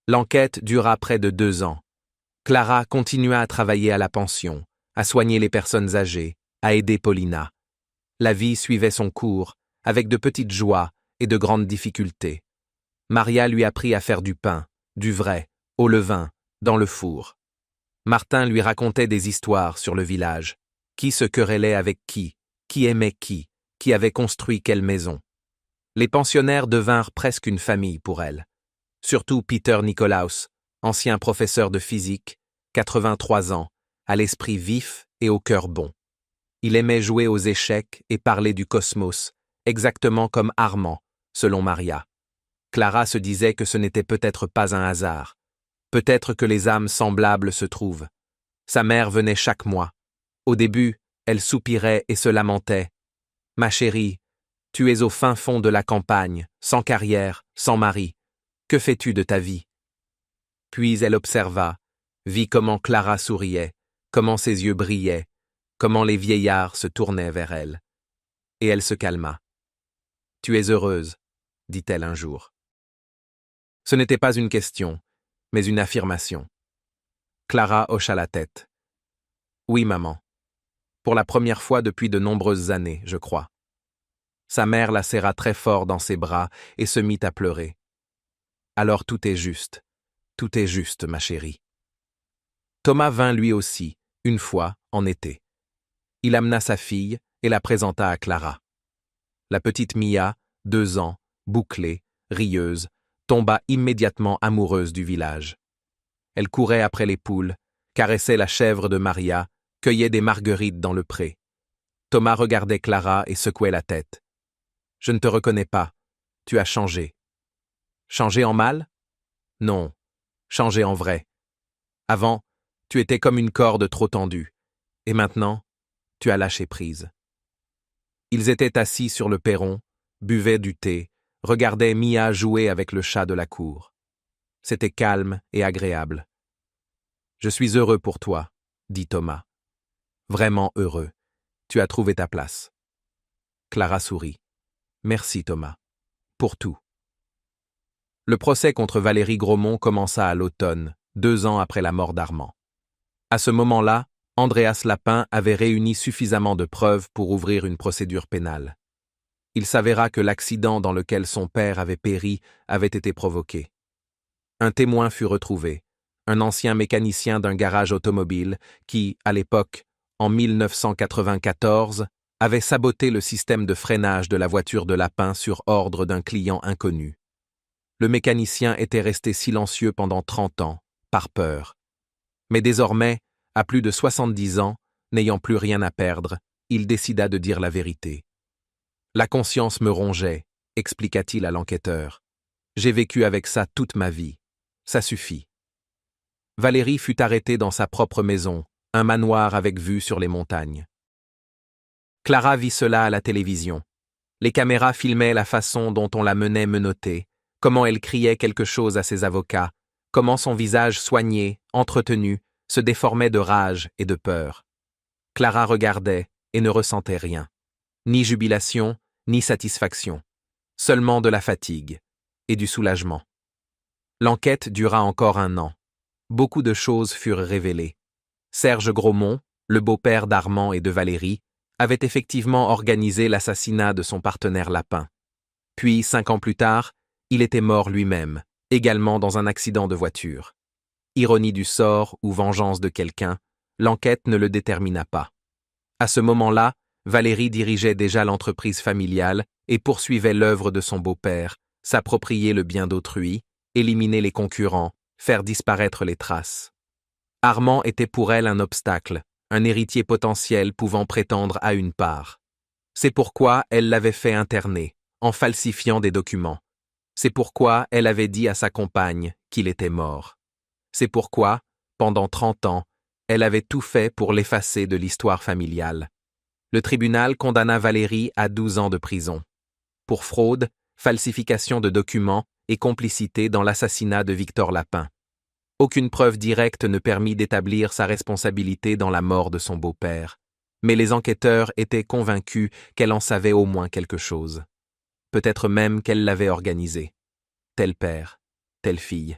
L'enquête dura près de 2 ans. Clara continua à travailler à la pension, à soigner les personnes âgées, à aider Paulina. La vie suivait son cours, avec de petites joies et de grandes difficultés. Maria lui apprit à faire du pain, du vrai, au levain, dans le four. Martin lui racontait des histoires sur le village. Qui se querellait avec qui aimait qui avait construit quelle maison. Les pensionnaires devinrent presque une famille pour elle. Surtout Peter Nicolaus, ancien professeur de physique, 83 ans, à l'esprit vif et au cœur bon. Il aimait jouer aux échecs et parler du cosmos, exactement comme Armand, selon Maria. Clara se disait que ce n'était peut-être pas un hasard. Peut-être que les âmes semblables se trouvent. Sa mère venait chaque mois. Au début, elle soupirait et se lamentait. « Ma chérie, tu es au fin fond de la campagne, sans carrière, sans mari. Que fais-tu de ta vie ?» Puis elle observa, vit comment Clara souriait, comment ses yeux brillaient, comment les vieillards se tournaient vers elle. Et elle se calma. « Tu es heureuse, » dit-elle un jour. Ce n'était pas une question, mais une affirmation. Clara hocha la tête. « Oui, maman. Pour la première fois depuis de nombreuses années, je crois. » Sa mère la serra très fort dans ses bras et se mit à pleurer. « Alors tout est juste, ma chérie. » Thomas vint lui aussi, une fois, en été. Il amena sa fille et la présenta à Clara. La petite Mia, 2 ans, bouclée, rieuse, tomba immédiatement amoureuse du village. Elle courait après les poules, caressait la chèvre de Maria, cueillait des marguerites dans le pré. Thomas regardait Clara et secouait la tête. « Je ne te reconnais pas. Tu as changé. » « Changé en mal ? Non, changé en vrai. Avant, tu étais comme une corde trop tendue. Et maintenant, tu as lâché prise. » Ils étaient assis sur le perron, buvaient du thé, regardaient Mia jouer avec le chat de la cour. C'était calme et agréable. « Je suis heureux pour toi, » dit Thomas. « Vraiment heureux. Tu as trouvé ta place. » Clara sourit. « Merci, Thomas. Pour tout. » Le procès contre Valérie Grosmont commença à l'automne, 2 ans après la mort d'Armand. À ce moment-là, Andreas Lapin avait réuni suffisamment de preuves pour ouvrir une procédure pénale. Il s'avéra que l'accident dans lequel son père avait péri avait été provoqué. Un témoin fut retrouvé, un ancien mécanicien d'un garage automobile qui, à l'époque, en 1994, avait saboté le système de freinage de la voiture de Lapin sur ordre d'un client inconnu. Le mécanicien était resté silencieux pendant 30 ans, par peur. Mais désormais, à plus de 70 ans, n'ayant plus rien à perdre, il décida de dire la vérité. « La conscience me rongeait, » expliqua-t-il à l'enquêteur. « J'ai vécu avec ça toute ma vie. Ça suffit. » Valérie fut arrêtée dans sa propre maison, un manoir avec vue sur les montagnes. Clara vit cela à la télévision. Les caméras filmaient la façon dont on la menait menottée, comment elle criait quelque chose à ses avocats, comment son visage soigné, entretenu, se déformait de rage et de peur. Clara regardait et ne ressentait rien. Ni jubilation, ni satisfaction. Seulement de la fatigue et du soulagement. L'enquête dura encore 1 an. Beaucoup de choses furent révélées. Serge Grosmont, le beau-père d'Armand et de Valérie, avait effectivement organisé l'assassinat de son partenaire Lapin. Puis, 5 ans plus tard, il était mort lui-même, également dans un accident de voiture. Ironie du sort ou vengeance de quelqu'un, l'enquête ne le détermina pas. À ce moment-là, Valérie dirigeait déjà l'entreprise familiale et poursuivait l'œuvre de son beau-père, s'approprier le bien d'autrui, éliminer les concurrents, faire disparaître les traces. Armand était pour elle un obstacle, un héritier potentiel pouvant prétendre à une part. C'est pourquoi elle l'avait fait interner, en falsifiant des documents. C'est pourquoi elle avait dit à sa compagne qu'il était mort. C'est pourquoi, pendant 30 ans, elle avait tout fait pour l'effacer de l'histoire familiale. Le tribunal condamna Valérie à 12 ans de prison. Pour fraude, falsification de documents et complicité dans l'assassinat de Victor Lapin. Aucune preuve directe ne permit d'établir sa responsabilité dans la mort de son beau-père. Mais les enquêteurs étaient convaincus qu'elle en savait au moins quelque chose. Peut-être même qu'elle l'avait organisé. Tel père, telle fille.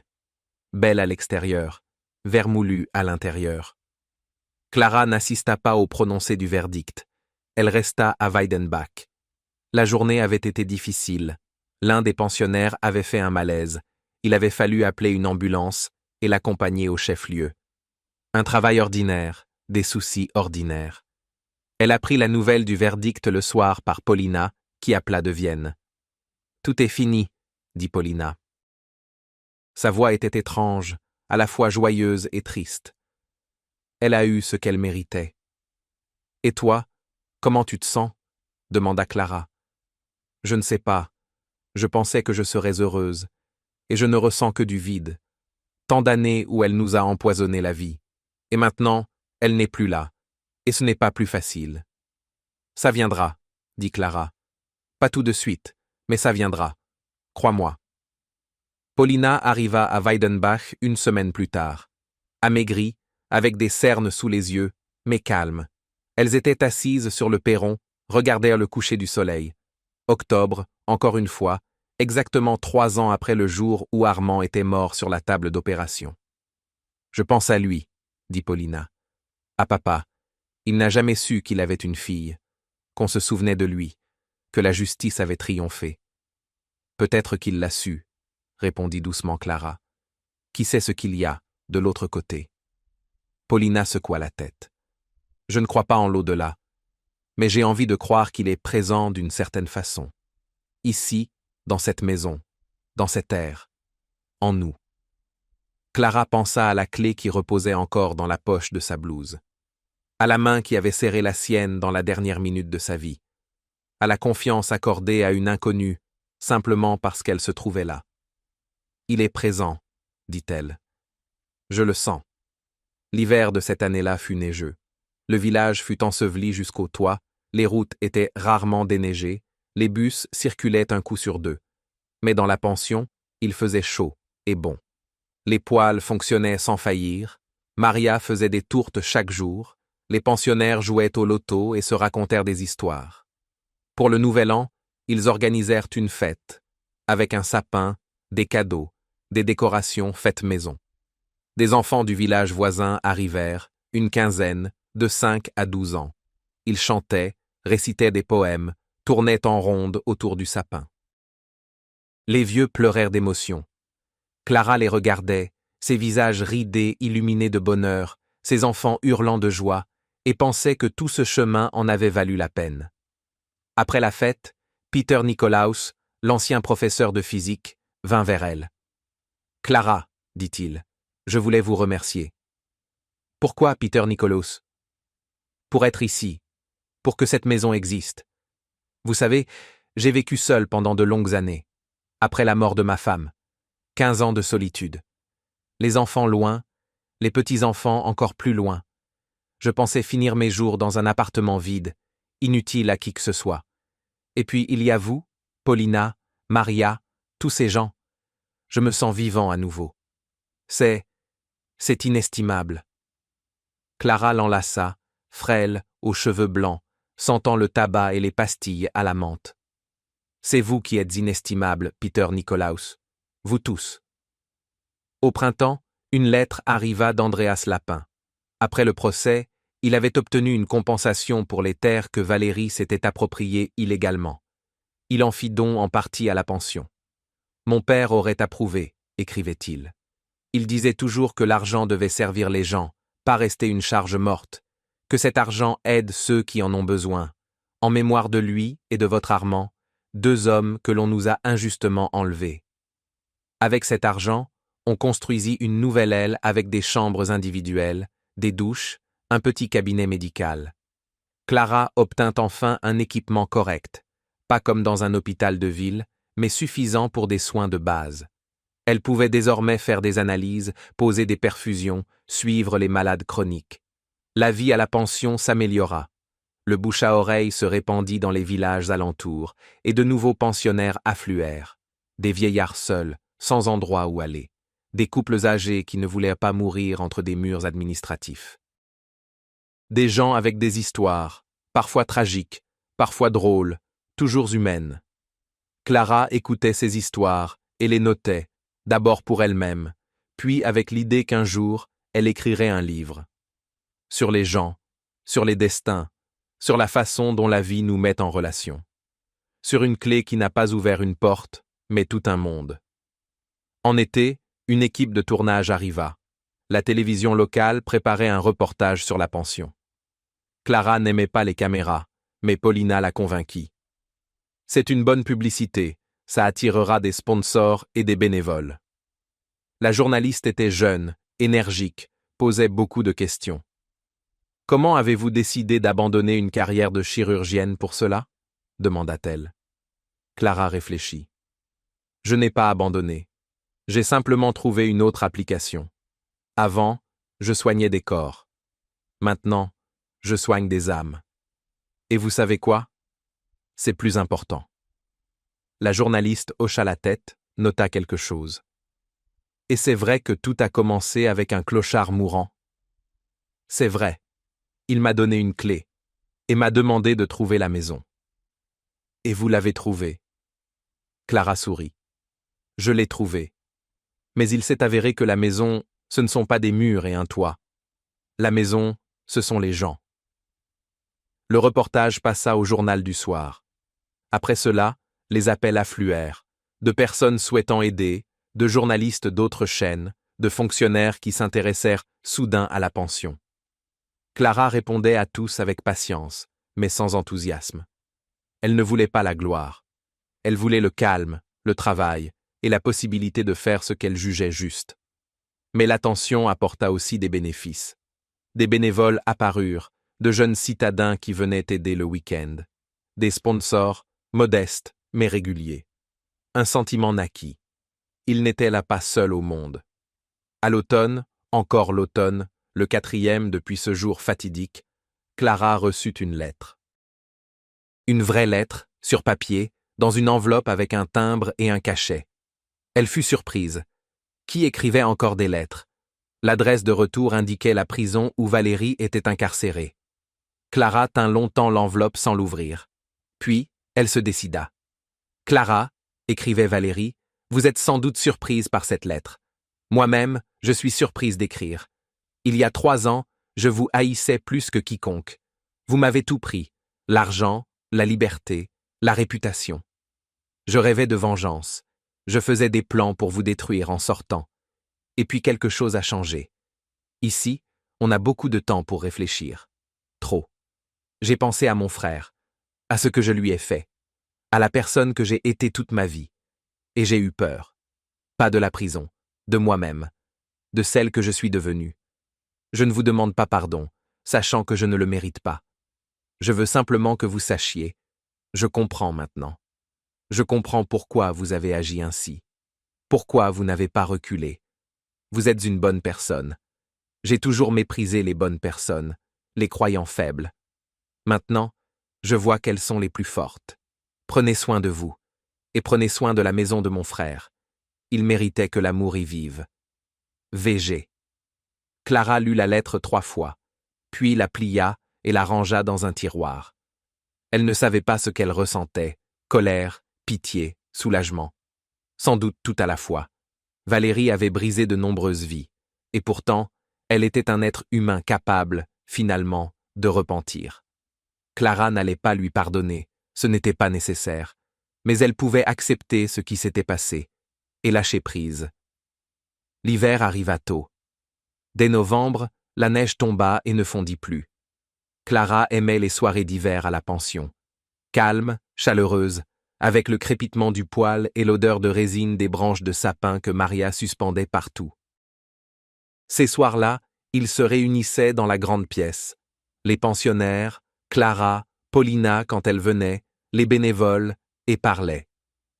Belle à l'extérieur, vermoulue à l'intérieur. Clara n'assista pas au prononcé du verdict. Elle resta à Weidenbach. La journée avait été difficile. L'un des pensionnaires avait fait un malaise. Il avait fallu appeler une ambulance et l'accompagner au chef-lieu. Un travail ordinaire, des soucis ordinaires. Elle apprit la nouvelle du verdict le soir par Paulina, qui appela de Vienne. « Tout est fini », dit Paulina. Sa voix était étrange, à la fois joyeuse et triste. Elle a eu ce qu'elle méritait. « Et toi, comment tu te sens ?» demanda Clara. « Je ne sais pas. Je pensais que je serais heureuse. Et je ne ressens que du vide. Tant d'années où elle nous a empoisonné la vie. Et maintenant, elle n'est plus là. Et ce n'est pas plus facile. »« Ça viendra, » dit Clara. « Pas tout de suite, mais ça viendra. Crois-moi. » Paulina arriva à Weidenbach une semaine plus tard. Amaigrie, avec des cernes sous les yeux, mais calme. Elles étaient assises sur le perron, regardèrent le coucher du soleil. Octobre, encore une fois, exactement 3 ans après le jour où Armand était mort sur la table d'opération. « Je pense à lui, » dit Paulina. « À papa. Il n'a jamais su qu'il avait une fille, qu'on se souvenait de lui, que la justice avait triomphé. Peut-être qu'il l'a su, répondit doucement Clara. Qui sait ce qu'il y a de l'autre côté? Paulina secoua la tête. Je ne crois pas en l'au-delà, mais j'ai envie de croire qu'il est présent d'une certaine façon. Ici, dans cette maison, dans cet air, en nous. Clara pensa à la clé qui reposait encore dans la poche de sa blouse, à la main qui avait serré la sienne dans la dernière minute de sa vie, à la confiance accordée à une inconnue, simplement parce qu'elle se trouvait là. Il est présent, dit-elle. Je le sens. L'hiver de cette année-là fut neigeux. Le village fut enseveli jusqu'au toit, les routes étaient rarement déneigées, les bus circulaient un coup sur deux. Mais dans la pension, il faisait chaud et bon. Les poêles fonctionnaient sans faillir, Maria faisait des tourtes chaque jour, les pensionnaires jouaient au loto et se racontèrent des histoires. Pour le nouvel an, ils organisèrent une fête, avec un sapin, des cadeaux, des décorations faites maison. Des enfants du village voisin arrivèrent, une quinzaine, de 5 à 12 ans. Ils chantaient, récitaient des poèmes, tournaient en ronde autour du sapin. Les vieux pleurèrent d'émotion. Clara les regardait, ses visages ridés illuminés de bonheur, ses enfants hurlant de joie, et pensait que tout ce chemin en avait valu la peine. Après la fête, Peter Nikolaus, l'ancien professeur de physique, vint vers elle. « Clara, dit-il, je voulais vous remercier. »« Pourquoi, Peter Nikolaus ?»« Pour être ici, pour que cette maison existe. Vous savez, j'ai vécu seul pendant de longues années, après la mort de ma femme. 15 ans de solitude. Les enfants loin, les petits-enfants encore plus loin. Je pensais finir mes jours dans un appartement vide, inutile à qui que ce soit. Et puis il y a vous, Paulina, Maria, tous ces gens. Je me sens vivant à nouveau. C'est inestimable. » Clara l'enlaça, frêle, aux cheveux blancs, sentant le tabac et les pastilles à la menthe. « C'est vous qui êtes inestimable, Peter Nikolaus. Vous tous. » Au printemps, une lettre arriva d'Andreas Lapin. Après le procès, il avait obtenu une compensation pour les terres que Valérie s'était appropriées illégalement. Il en fit don en partie à la pension. « Mon père aurait approuvé », écrivait-il. Il disait toujours que l'argent devait servir les gens, pas rester une charge morte, que cet argent aide ceux qui en ont besoin. En mémoire de lui et de votre Armand, 2 hommes que l'on nous a injustement enlevés. Avec cet argent, on construisit une nouvelle aile avec des chambres individuelles, des douches, un petit cabinet médical. Clara obtint enfin un équipement correct, pas comme dans un hôpital de ville, mais suffisant pour des soins de base. Elle pouvait désormais faire des analyses, poser des perfusions, suivre les malades chroniques. La vie à la pension s'améliora. Le bouche à oreille se répandit dans les villages alentours, et de nouveaux pensionnaires affluèrent. Des vieillards seuls, sans endroit où aller. Des couples âgés qui ne voulaient pas mourir entre des murs administratifs. Des gens avec des histoires, parfois tragiques, parfois drôles, toujours humaines. Clara écoutait ces histoires et les notait, d'abord pour elle-même, puis avec l'idée qu'un jour, elle écrirait un livre. Sur les gens, sur les destins, sur la façon dont la vie nous met en relation. Sur une clé qui n'a pas ouvert une porte, mais tout un monde. En été, une équipe de tournage arriva. La télévision locale préparait un reportage sur la pension. Clara n'aimait pas les caméras, mais Paulina la convainquit. C'est une bonne publicité, ça attirera des sponsors et des bénévoles. La journaliste était jeune, énergique, posait beaucoup de questions. Comment avez-vous décidé d'abandonner une carrière de chirurgienne pour cela ? Demanda-t-elle. Clara réfléchit. Je n'ai pas abandonné. J'ai simplement trouvé une autre application. Avant, je soignais des corps. Maintenant, je soigne des âmes. Et vous savez quoi ? C'est plus important. La journaliste hocha la tête, nota quelque chose. Et c'est vrai que tout a commencé avec un clochard mourant. C'est vrai. Il m'a donné une clé et m'a demandé de trouver la maison. Et vous l'avez trouvée. Clara sourit. Je l'ai trouvée. Mais il s'est avéré que la maison, ce ne sont pas des murs et un toit. La maison, ce sont les gens. Le reportage passa au journal du soir. Après cela, les appels affluèrent, de personnes souhaitant aider, de journalistes d'autres chaînes, de fonctionnaires qui s'intéressèrent soudain à la pension. Clara répondait à tous avec patience, mais sans enthousiasme. Elle ne voulait pas la gloire. Elle voulait le calme, le travail, et la possibilité de faire ce qu'elle jugeait juste. Mais l'attention apporta aussi des bénéfices. Des bénévoles apparurent, de jeunes citadins qui venaient aider le week-end. Des sponsors, modestes, mais réguliers. Un sentiment naquit. Il n'était là pas seul au monde. À l'automne, encore l'automne, le 4e depuis ce jour fatidique, Clara reçut une lettre. Une vraie lettre, sur papier, dans une enveloppe avec un timbre et un cachet. Elle fut surprise. Qui écrivait encore des lettres ? L'adresse de retour indiquait la prison où Valérie était incarcérée. Clara tint longtemps l'enveloppe sans l'ouvrir. Puis, elle se décida. « Clara, » écrivait Valérie, « vous êtes sans doute surprise par cette lettre. Moi-même, je suis surprise d'écrire. Il y a 3 ans, je vous haïssais plus que quiconque. Vous m'avez tout pris, l'argent, la liberté, la réputation. Je rêvais de vengeance. Je faisais des plans pour vous détruire en sortant. Et puis quelque chose a changé. Ici, on a beaucoup de temps pour réfléchir. Trop. J'ai pensé à mon frère, à ce que je lui ai fait, à la personne que j'ai été toute ma vie. Et j'ai eu peur. Pas de la prison, de moi-même, de celle que je suis devenue. Je ne vous demande pas pardon, sachant que je ne le mérite pas. Je veux simplement que vous sachiez. Je comprends maintenant. Je comprends pourquoi vous avez agi ainsi. Pourquoi vous n'avez pas reculé. Vous êtes une bonne personne. J'ai toujours méprisé les bonnes personnes, les croyants faibles. Maintenant, je vois qu'elles sont les plus fortes. Prenez soin de vous. Et prenez soin de la maison de mon frère. Il méritait que l'amour y vive. VG. Clara lut la lettre 3 fois, puis la plia et la rangea dans un tiroir. Elle ne savait pas ce qu'elle ressentait, colère, pitié, soulagement. Sans doute tout à la fois. Valérie avait brisé de nombreuses vies, et pourtant, elle était un être humain capable, finalement, de repentir. Clara n'allait pas lui pardonner, ce n'était pas nécessaire, mais elle pouvait accepter ce qui s'était passé, et lâcher prise. L'hiver arriva tôt. Dès novembre, la neige tomba et ne fondit plus. Clara aimait les soirées d'hiver à la pension. Calme, chaleureuse, avec le crépitement du poêle et l'odeur de résine des branches de sapin que Maria suspendait partout. Ces soirs-là, ils se réunissaient dans la grande pièce. Les pensionnaires, Clara, Paulina quand elle venait, les bénévoles, et parlaient.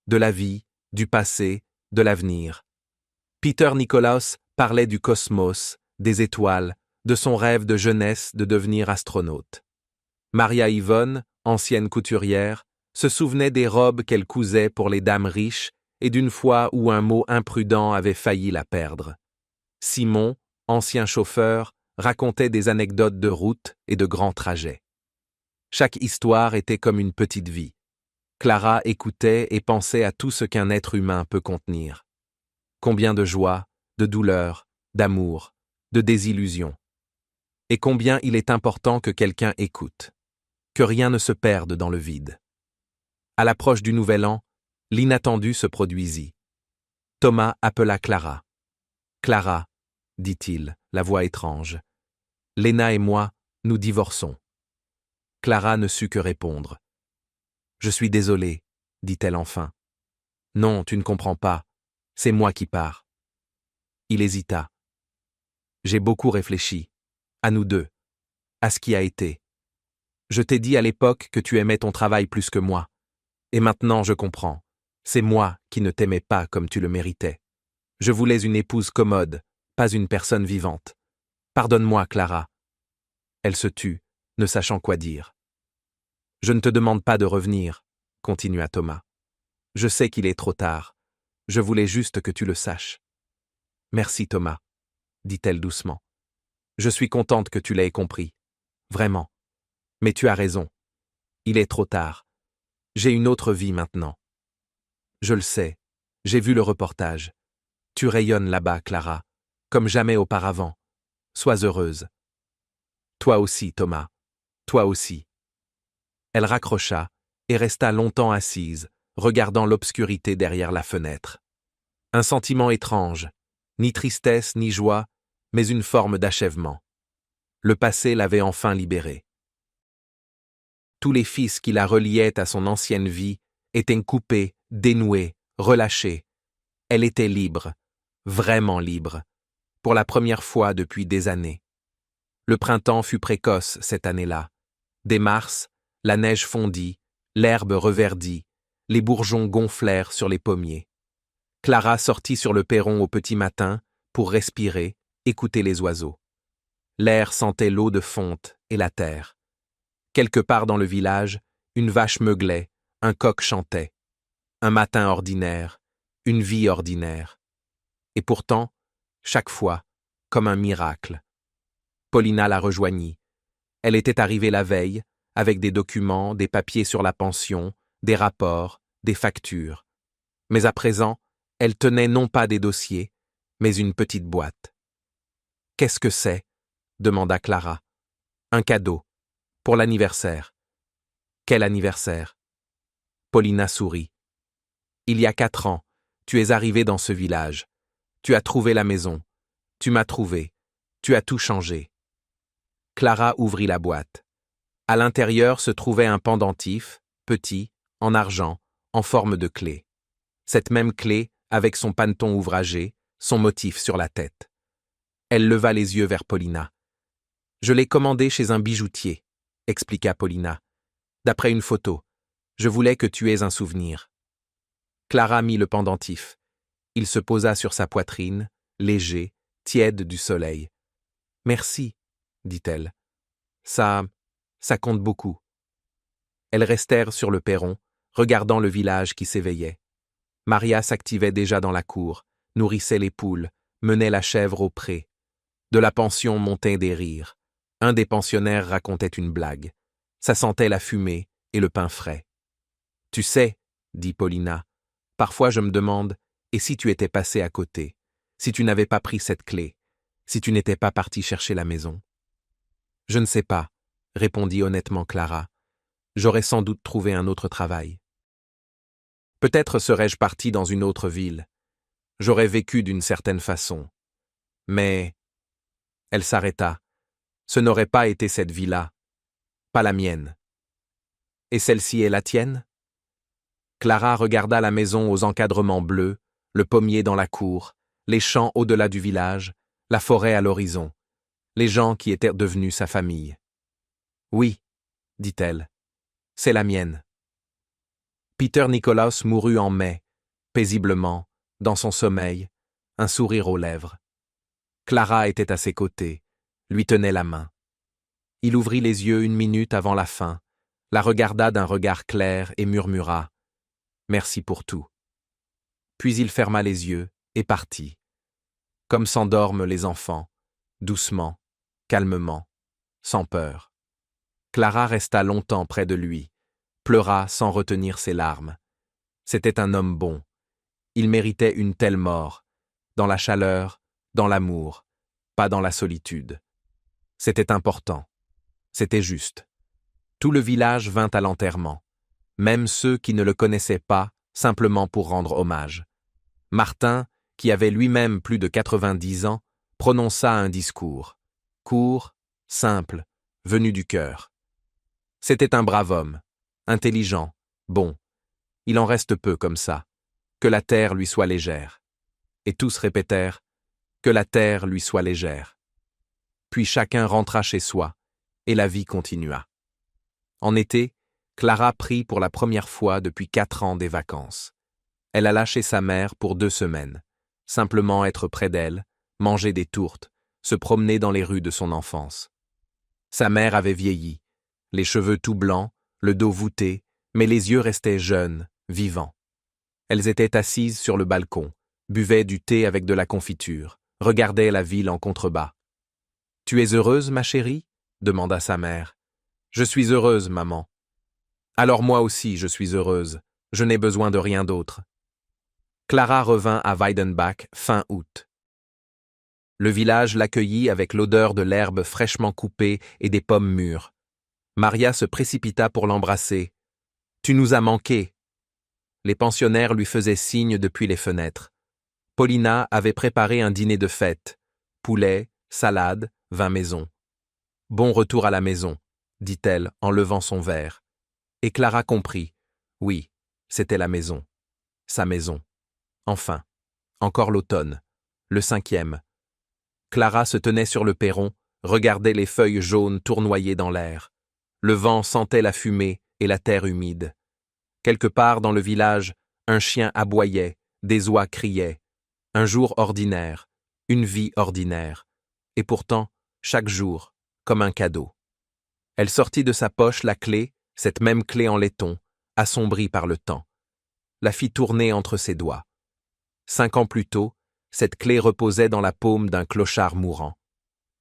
De la vie, du passé, de l'avenir. Peter Nikolaus parlait du cosmos, des étoiles, de son rêve de jeunesse de devenir astronaute. Maria Yvonne, ancienne couturière, se souvenait des robes qu'elle cousait pour les dames riches et d'une fois où un mot imprudent avait failli la perdre. Simon, ancien chauffeur, racontaient des anecdotes de route et de grands trajets. Chaque histoire était comme une petite vie. Clara écoutait et pensait à tout ce qu'un être humain peut contenir. Combien de joie, de douleur, d'amour, de désillusion. Et combien il est important que quelqu'un écoute, que rien ne se perde dans le vide. À l'approche du Nouvel An, l'inattendu se produisit. Thomas appela Clara. « Clara, dit-il, la voix étrange. Léna et moi, nous divorçons. » Clara ne sut que répondre. « Je suis désolée, dit-elle enfin. Non, tu ne comprends pas, c'est moi qui pars. » Il hésita. « J'ai beaucoup réfléchi, à nous deux, à ce qui a été. Je t'ai dit à l'époque que tu aimais ton travail plus que moi. Et maintenant je comprends, c'est moi qui ne t'aimais pas comme tu le méritais. Je voulais une épouse commode, pas une personne vivante. Pardonne-moi, Clara. » Elle se tut, ne sachant quoi dire. « Je ne te demande pas de revenir, » continua Thomas. « Je sais qu'il est trop tard. Je voulais juste que tu le saches. »« Merci, Thomas, » dit-elle doucement. « Je suis contente que tu l'aies compris. Vraiment. Mais tu as raison. Il est trop tard. J'ai une autre vie maintenant. » « Je le sais. J'ai vu le reportage. Tu rayonnes là-bas, Clara, comme jamais auparavant. Sois heureuse. »« Toi aussi, Thomas. Toi aussi. » Elle raccrocha et resta longtemps assise, regardant l'obscurité derrière la fenêtre. Un sentiment étrange, ni tristesse ni joie, mais une forme d'achèvement. Le passé l'avait enfin libérée. Tous les fils qui la reliaient à son ancienne vie étaient coupés, dénoués, relâchés. Elle était libre, vraiment libre, pour la première fois depuis des années. Le printemps fut précoce cette année-là. Dès mars, la neige fondit, l'herbe reverdit, les bourgeons gonflèrent sur les pommiers. Clara sortit sur le perron au petit matin pour respirer, écouter les oiseaux. L'air sentait l'eau de fonte et la terre. Quelque part dans le village, une vache meuglait, un coq chantait. Un matin ordinaire, une vie ordinaire. Et pourtant, chaque fois, comme un miracle. Paulina la rejoignit. Elle était arrivée la veille, avec des documents, des papiers sur la pension, des rapports, des factures. Mais à présent, elle tenait non pas des dossiers, mais une petite boîte. « Qu'est-ce que c'est » demanda Clara. « Un cadeau. Pour l'anniversaire. » « Quel anniversaire » Paulina sourit. « Il y a 4 ans, tu es arrivée dans ce village. Tu as trouvé la maison. Tu m'as trouvé. Tu as tout changé. » Clara ouvrit la boîte. À l'intérieur se trouvait un pendentif, petit, en argent, en forme de clé. Cette même clé, avec son paneton ouvragé, son motif sur la tête. Elle leva les yeux vers Paulina. « Je l'ai commandé chez un bijoutier, » expliqua Paulina. « D'après une photo. Je voulais que tu aies un souvenir. » Clara mit le pendentif. Il se posa sur sa poitrine, léger, tiède du soleil. « Merci, » dit-elle. « Ça compte beaucoup. » Elles restèrent sur le perron, regardant le village qui s'éveillait. Maria s'activait déjà dans la cour, nourrissait les poules, menait la chèvre au pré. De la pension montaient des rires. Un des pensionnaires racontait une blague. Ça sentait la fumée et le pain frais. « Tu sais, » dit Paulina, « parfois je me demande, et si tu étais passé à côté, si tu n'avais pas pris cette clé, si tu n'étais pas parti chercher la maison. » « Je ne sais pas, » répondit honnêtement Clara. « J'aurais sans doute trouvé un autre travail. Peut-être serais-je parti dans une autre ville. J'aurais vécu d'une certaine façon. Mais... » Elle s'arrêta. « Ce n'aurait pas été cette vie-là. Pas la mienne. »« Et celle-ci est la tienne ?» Clara regarda la maison aux encadrements bleus, le pommier dans la cour, les champs au-delà du village, la forêt à l'horizon, les gens qui étaient devenus sa famille. « Oui, » dit-elle, « c'est la mienne. » Peter Nikolaus mourut en mai, paisiblement, dans son sommeil, un sourire aux lèvres. Clara était à ses côtés, lui tenait la main. Il ouvrit les yeux 1 minute avant la fin, la regarda d'un regard clair et murmura « Merci pour tout ». Puis il ferma les yeux et partit. Comme s'endorment les enfants, doucement, calmement, sans peur. Clara resta longtemps près de lui, pleura sans retenir ses larmes. C'était un homme bon. Il méritait une telle mort, dans la chaleur, dans l'amour, pas dans la solitude. C'était important. C'était juste. Tout le village vint à l'enterrement, même ceux qui ne le connaissaient pas, simplement pour rendre hommage. Martin, qui avait lui-même plus de 90 ans, prononça un discours. Court, simple, venu du cœur. C'était un brave homme, intelligent, bon. Il en reste peu comme ça. Que la terre lui soit légère. Et tous répétèrent « Que la terre lui soit légère ». Puis chacun rentra chez soi, et la vie continua. En été, Clara prit pour la première fois depuis 4 ans des vacances. Elle alla chez sa mère pour 2 semaines, simplement être près d'elle, manger des tourtes, se promener dans les rues de son enfance. Sa mère avait vieilli, les cheveux tout blancs, le dos voûté, mais les yeux restaient jeunes, vivants. Elles étaient assises sur le balcon, buvaient du thé avec de la confiture, regardaient la ville en contrebas. « Tu es heureuse, ma chérie ?» demanda sa mère. « Je suis heureuse, maman. »« Alors moi aussi, je suis heureuse. Je n'ai besoin de rien d'autre. » Clara revint à Weidenbach fin août. Le village l'accueillit avec l'odeur de l'herbe fraîchement coupée et des pommes mûres. Maria se précipita pour l'embrasser. « Tu nous as manqué. » Les pensionnaires lui faisaient signe depuis les fenêtres. Paulina avait préparé un dîner de fête. Poulet, salade, vin maison. « Bon retour à la maison, » dit-elle en levant son verre. Et Clara comprit. Oui, c'était la maison. Sa maison. Enfin, encore l'automne. Le 5e. Clara se tenait sur le perron, regardait les feuilles jaunes tournoyer dans l'air. Le vent sentait la fumée et la terre humide. Quelque part dans le village, un chien aboyait, des oies criaient. Un jour ordinaire, une vie ordinaire. Et pourtant, chaque jour, comme un cadeau. Elle sortit de sa poche la clé, cette même clé en laiton, assombrie par le temps. La fit tourner entre ses doigts. 5 ans plus tôt, cette clé reposait dans la paume d'un clochard mourant.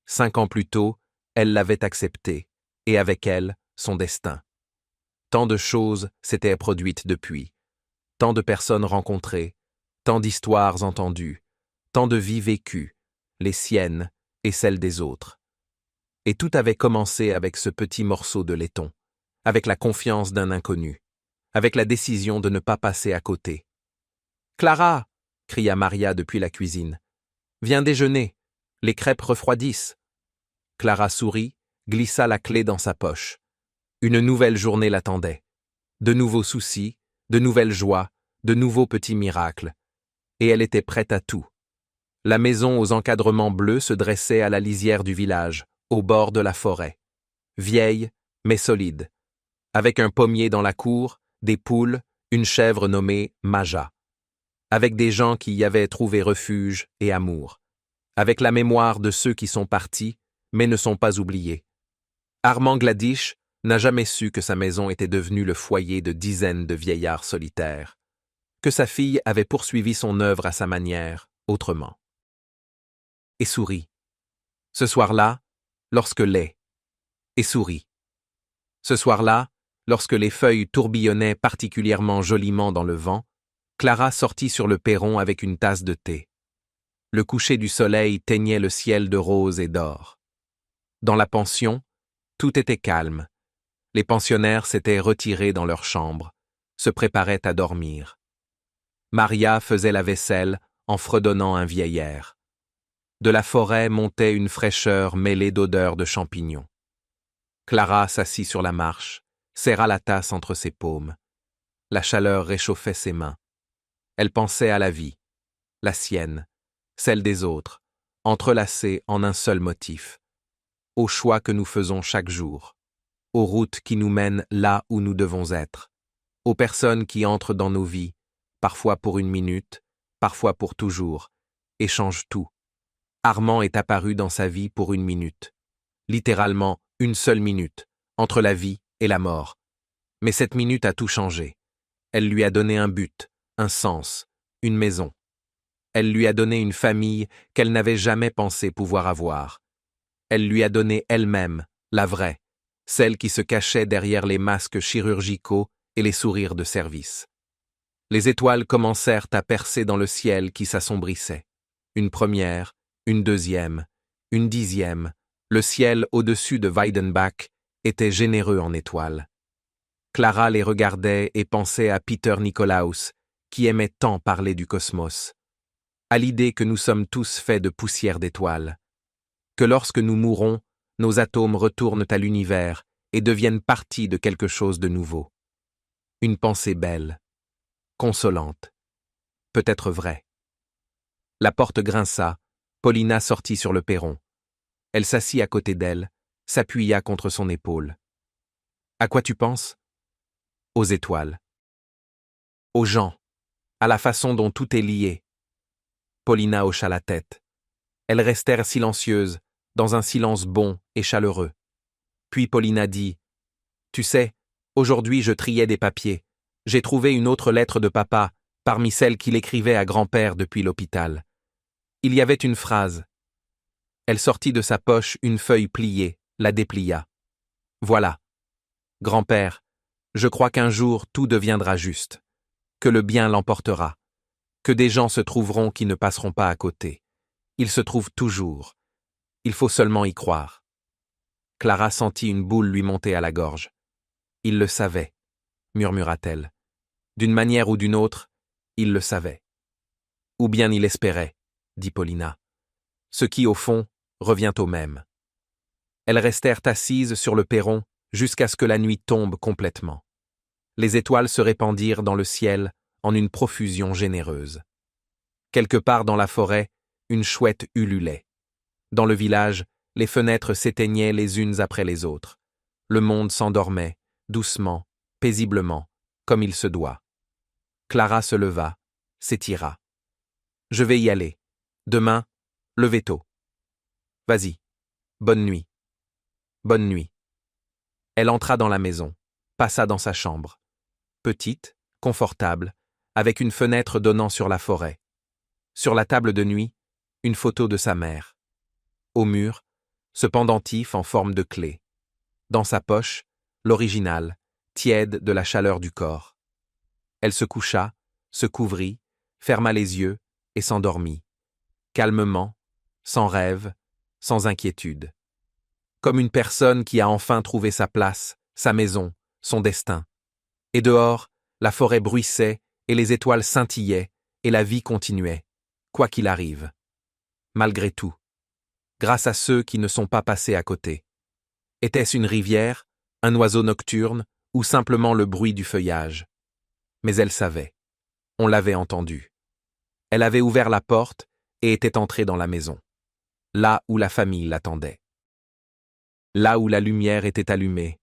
5 ans plus tôt, elle l'avait acceptée, et avec elle, son destin. Tant de choses s'étaient produites depuis, tant de personnes rencontrées, tant d'histoires entendues, tant de vies vécues, les siennes et celles des autres. Et tout avait commencé avec ce petit morceau de laiton, avec la confiance d'un inconnu, avec la décision de ne pas passer à côté. « Clara !» cria Maria depuis la cuisine. « Viens déjeuner, les crêpes refroidissent. » Clara sourit, glissa la clé dans sa poche. Une nouvelle journée l'attendait. De nouveaux soucis, de nouvelles joies, de nouveaux petits miracles. Et elle était prête à tout. La maison aux encadrements bleus se dressait à la lisière du village, au bord de la forêt. Vieille, mais solide. Avec un pommier dans la cour, des poules, une chèvre nommée Maja. Avec des gens qui y avaient trouvé refuge et amour. Avec la mémoire de ceux qui sont partis, mais ne sont pas oubliés. Armand Gladish n'a jamais su que sa maison était devenue le foyer de dizaines de vieillards solitaires, que sa fille avait poursuivi son œuvre à sa manière, autrement. Et sourit. Ce soir-là, lorsque et sourit. Ce soir-là, lorsque les feuilles tourbillonnaient particulièrement joliment dans le vent, Clara sortit sur le perron avec une tasse de thé. Le coucher du soleil teignait le ciel de rose et d'or. Dans la pension, tout était calme. Les pensionnaires s'étaient retirés dans leurs chambres, se préparaient à dormir. Maria faisait la vaisselle en fredonnant un vieil air. De la forêt montait une fraîcheur mêlée d'odeurs de champignons. Clara s'assit sur la marche, serra la tasse entre ses paumes. La chaleur réchauffait ses mains. Elle pensait à la vie, la sienne, celle des autres, entrelacées en un seul motif, aux choix que nous faisons chaque jour, aux routes qui nous mènent là où nous devons être, aux personnes qui entrent dans nos vies, parfois pour une minute, parfois pour toujours, et changent tout. Armand est apparu dans sa vie pour une minute, littéralement une seule minute, entre la vie et la mort. Mais cette minute a tout changé. Elle lui a donné un but, un sens, une maison. Elle lui a donné une famille qu'elle n'avait jamais pensé pouvoir avoir. Elle lui a donné elle-même, la vraie, celle qui se cachait derrière les masques chirurgicaux et les sourires de service. Les étoiles commencèrent à percer dans le ciel qui s'assombrissait. Une première, une deuxième, une dixième, le ciel au-dessus de Weidenbach était généreux en étoiles. Clara les regardait et pensait à Peter Nicolaus, qui aimait tant parler du cosmos, à l'idée que nous sommes tous faits de poussière d'étoiles, que lorsque nous mourons, nos atomes retournent à l'univers et deviennent partie de quelque chose de nouveau. Une pensée belle, consolante, peut-être vraie. La porte grinça, Paulina sortit sur le perron. Elle s'assit à côté d'elle, s'appuya contre son épaule. « À quoi tu penses ?»« Aux étoiles. Aux gens, à la façon dont tout est lié. » Paulina hocha la tête. Elles restèrent silencieuses, dans un silence bon et chaleureux. Puis Paulina dit « Tu sais, aujourd'hui je triais des papiers. J'ai trouvé une autre lettre de papa, parmi celles qu'il écrivait à grand-père depuis l'hôpital. Il y avait une phrase. » Elle sortit de sa poche une feuille pliée, la déplia. « Voilà. Grand-père, je crois qu'un jour tout deviendra juste, que le bien l'emportera, que des gens se trouveront qui ne passeront pas à côté. Ils se trouvent toujours. Il faut seulement y croire. » Clara sentit une boule lui monter à la gorge. « Il le savait, » murmura-t-elle. D'une manière ou d'une autre, il le savait. Ou bien il espérait, dit Paulina. Ce qui, au fond, revient au même. Elles restèrent assises sur le perron jusqu'à ce que la nuit tombe complètement. Les étoiles se répandirent dans le ciel en une profusion généreuse. Quelque part dans la forêt, une chouette ululait. Dans le village, les fenêtres s'éteignaient les unes après les autres. Le monde s'endormait, doucement, paisiblement, comme il se doit. Clara se leva, s'étira. « Je vais y aller. Demain, levez tôt. Vas-y. Bonne nuit. » Bonne nuit. Elle entra dans la maison, passa dans sa chambre. Petite, confortable, avec une fenêtre donnant sur la forêt. Sur la table de nuit, une photo de sa mère. Au mur, ce pendentif en forme de clé. Dans sa poche, l'original, tiède de la chaleur du corps. Elle se coucha, se couvrit, ferma les yeux et s'endormit. Calmement, sans rêve, sans inquiétude. Comme une personne qui a enfin trouvé sa place, sa maison, son destin. Et dehors, la forêt bruissait et les étoiles scintillaient et la vie continuait, quoi qu'il arrive. Malgré tout. Grâce à ceux qui ne sont pas passés à côté. Était-ce une rivière, un oiseau nocturne ou simplement le bruit du feuillage? Mais elle savait. On l'avait entendu. Elle avait ouvert la porte et était entrée dans la maison. Là où la famille l'attendait. Là où la lumière était allumée.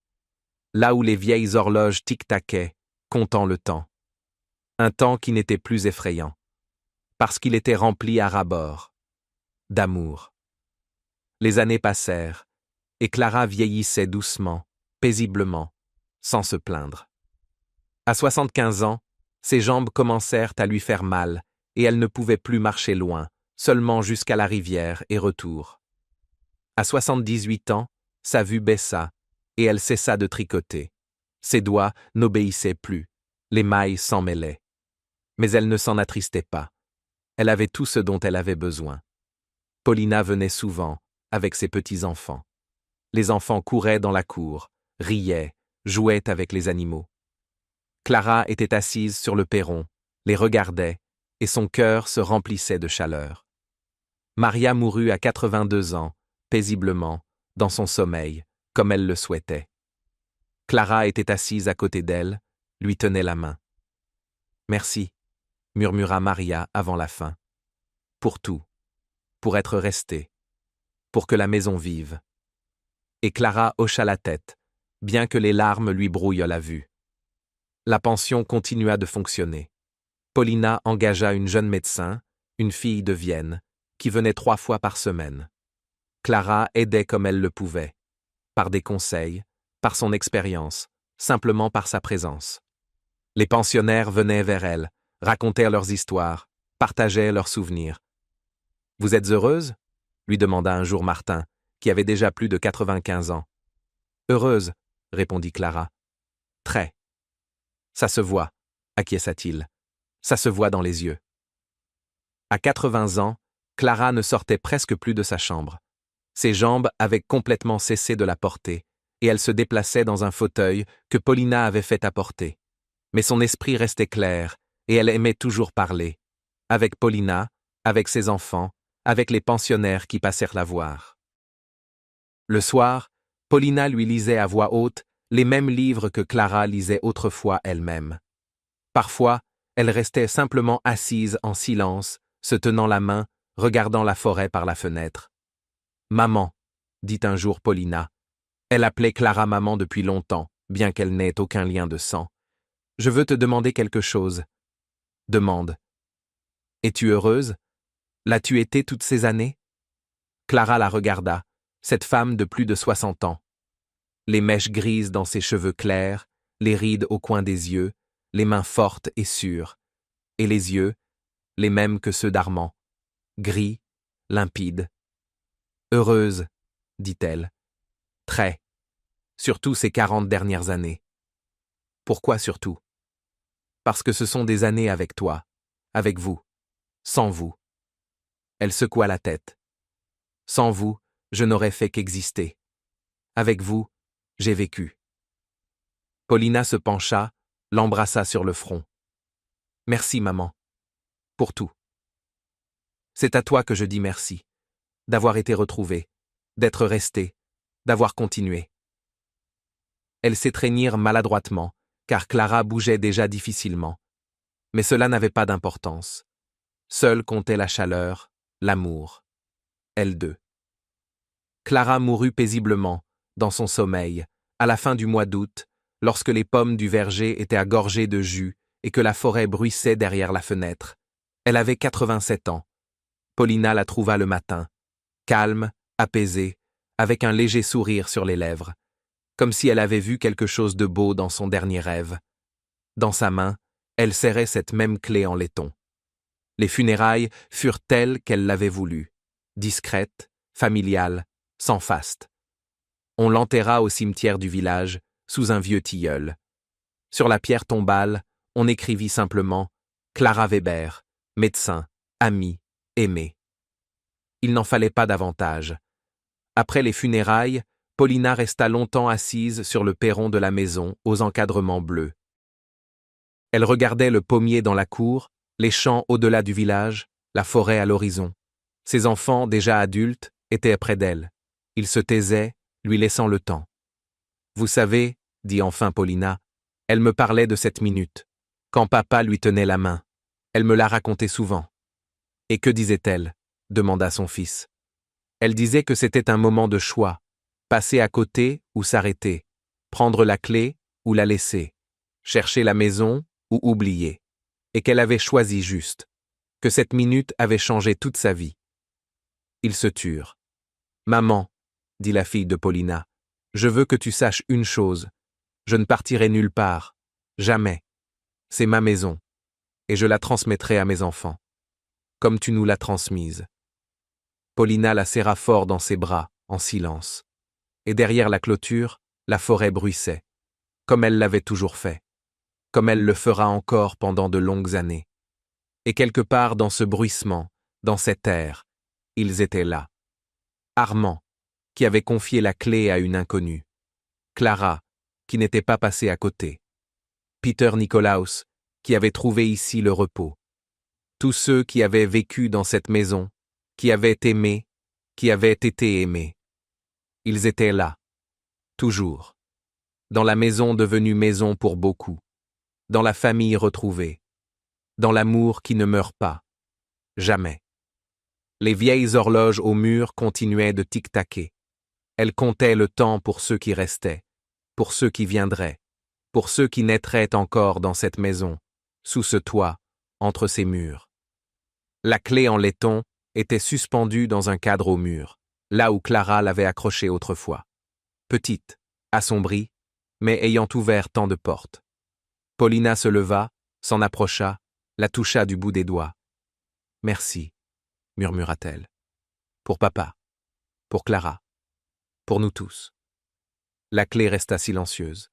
Là où les vieilles horloges tic-taquaient, comptant le temps. Un temps qui n'était plus effrayant. Parce qu'il était rempli à ras-bord. D'amour. Les années passèrent, et Clara vieillissait doucement, paisiblement, sans se plaindre. À 75 ans, ses jambes commencèrent à lui faire mal, et elle ne pouvait plus marcher loin, seulement jusqu'à la rivière et retour. À 78 ans, sa vue baissa, et elle cessa de tricoter. Ses doigts n'obéissaient plus, les mailles s'en mêlaient. Mais elle ne s'en attristait pas. Elle avait tout ce dont elle avait besoin. Paulina venait souvent, avec ses petits-enfants. Les enfants couraient dans la cour, riaient, jouaient avec les animaux. Clara était assise sur le perron, les regardait, et son cœur se remplissait de chaleur. Maria mourut à 82 ans, paisiblement, dans son sommeil, comme elle le souhaitait. Clara était assise à côté d'elle, lui tenait la main. « Merci » murmura Maria avant la fin. « Pour tout. Pour être restée. Pour que la maison vive. » Et Clara hocha la tête, bien que les larmes lui brouillent la vue. La pension continua de fonctionner. Paulina engagea une jeune médecin, une fille de Vienne, qui venait 3 fois par semaine. Clara aidait comme elle le pouvait, par des conseils, par son expérience, simplement par sa présence. Les pensionnaires venaient vers elle, racontaient leurs histoires, partageaient leurs souvenirs. « Vous êtes heureuse ?» lui demanda un jour Martin, qui avait déjà plus de 95 ans. Heureuse, répondit Clara. Très. Ça se voit, acquiesça-t-il. Ça se voit dans les yeux. À 80 ans, Clara ne sortait presque plus de sa chambre. Ses jambes avaient complètement cessé de la porter, et elle se déplaçait dans un fauteuil que Paulina avait fait apporter. Mais son esprit restait clair, et elle aimait toujours parler. Avec Paulina, avec ses enfants, avec les pensionnaires qui passèrent la voir. Le soir, Paulina lui lisait à voix haute les mêmes livres que Clara lisait autrefois elle-même. Parfois, elle restait simplement assise en silence, se tenant la main, regardant la forêt par la fenêtre. « Maman », dit un jour Paulina. Elle appelait Clara maman depuis longtemps, bien qu'elle n'ait aucun lien de sang. « Je veux te demander quelque chose. » « Demande. »« Es-tu heureuse? L'as-tu été toutes ces années ?» Clara la regarda, cette femme de plus de 60 ans. Les mèches grises dans ses cheveux clairs, les rides au coin des yeux, les mains fortes et sûres. Et les yeux, les mêmes que ceux d'Armand. Gris, limpides. « Heureuse, dit-elle. Très. Surtout ces 40 dernières années. Pourquoi surtout? Parce que ce sont des années avec toi, avec vous, sans vous. Elle secoua la tête. Sans vous, je n'aurais fait qu'exister. Avec vous, j'ai vécu. Paulina se pencha, l'embrassa sur le front. Merci, maman. Pour tout. C'est à toi que je dis merci. D'avoir été retrouvée, d'être restée, d'avoir continué. Elles s'étreignirent maladroitement, car Clara bougeait déjà difficilement. Mais cela n'avait pas d'importance. Seule comptait la chaleur, l'amour. Elles deux. Clara mourut paisiblement, dans son sommeil, à la fin du mois d'août, lorsque les pommes du verger étaient à gorger de jus et que la forêt bruissait derrière la fenêtre. Elle avait 87 ans. Paulina la trouva le matin, calme, apaisée, avec un léger sourire sur les lèvres, comme si elle avait vu quelque chose de beau dans son dernier rêve. Dans sa main, elle serrait cette même clé en laiton. Les funérailles furent telles qu'elle l'avait voulu, discrètes, familiales, sans faste. On l'enterra au cimetière du village, sous un vieux tilleul. Sur la pierre tombale, on écrivit simplement « Clara Weber, médecin, amie, aimée ». Il n'en fallait pas davantage. Après les funérailles, Paulina resta longtemps assise sur le perron de la maison aux encadrements bleus. Elle regardait le pommier dans la cour, les champs au-delà du village, la forêt à l'horizon. Ses enfants, déjà adultes, étaient près d'elle. Ils se taisaient, lui laissant le temps. « Vous savez, dit enfin Paulina, elle me parlait de cette minute, quand papa lui tenait la main. Elle me l'a raconté souvent. »« Et que disait-elle » demanda son fils. Elle disait que c'était un moment de choix, passer à côté ou s'arrêter, prendre la clé ou la laisser, chercher la maison ou oublier, et qu'elle avait choisi juste, que cette minute avait changé toute sa vie. Ils se turent. « Maman, dit la fille de Paulina, je veux que tu saches une chose, je ne partirai nulle part, jamais. C'est ma maison, et je la transmettrai à mes enfants, comme tu nous l'as transmise. » Paulina la serra fort dans ses bras, en silence. Et derrière la clôture, la forêt bruissait, comme elle l'avait toujours fait, comme elle le fera encore pendant de longues années. Et quelque part dans ce bruissement, dans cet air, ils étaient là. Armand, qui avait confié la clé à une inconnue. Clara, qui n'était pas passée à côté. Peter Nicolaus, qui avait trouvé ici le repos. Tous ceux qui avaient vécu dans cette maison, qui avaient aimé, qui avaient été aimés. Ils étaient là, toujours. Dans la maison devenue maison pour beaucoup. Dans la famille retrouvée. Dans l'amour qui ne meurt pas. Jamais. Les vieilles horloges au mur continuaient de tic-taquer. Elles comptaient le temps pour ceux qui restaient, pour ceux qui viendraient, pour ceux qui naîtraient encore dans cette maison, sous ce toit, entre ces murs. La clé en laiton était suspendue dans un cadre au mur, là où Clara l'avait accrochée autrefois. Petite, assombrie, mais ayant ouvert tant de portes. Paulina se leva, s'en approcha, la toucha du bout des doigts. « Merci », murmura-t-elle. « Pour papa. Pour Clara. pour nous tous. La clé resta silencieuse.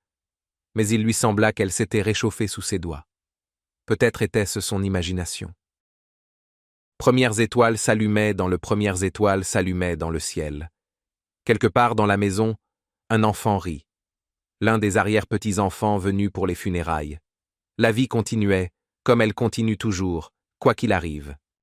Mais il lui sembla qu'elle s'était réchauffée sous ses doigts. Peut-être était-ce son imagination. Premières étoiles s'allumaient dans le ciel. Quelque part dans la maison, un enfant rit. L'un des arrière-petits-enfants venus pour les funérailles. La vie continuait, comme elle continue toujours, quoi qu'il arrive.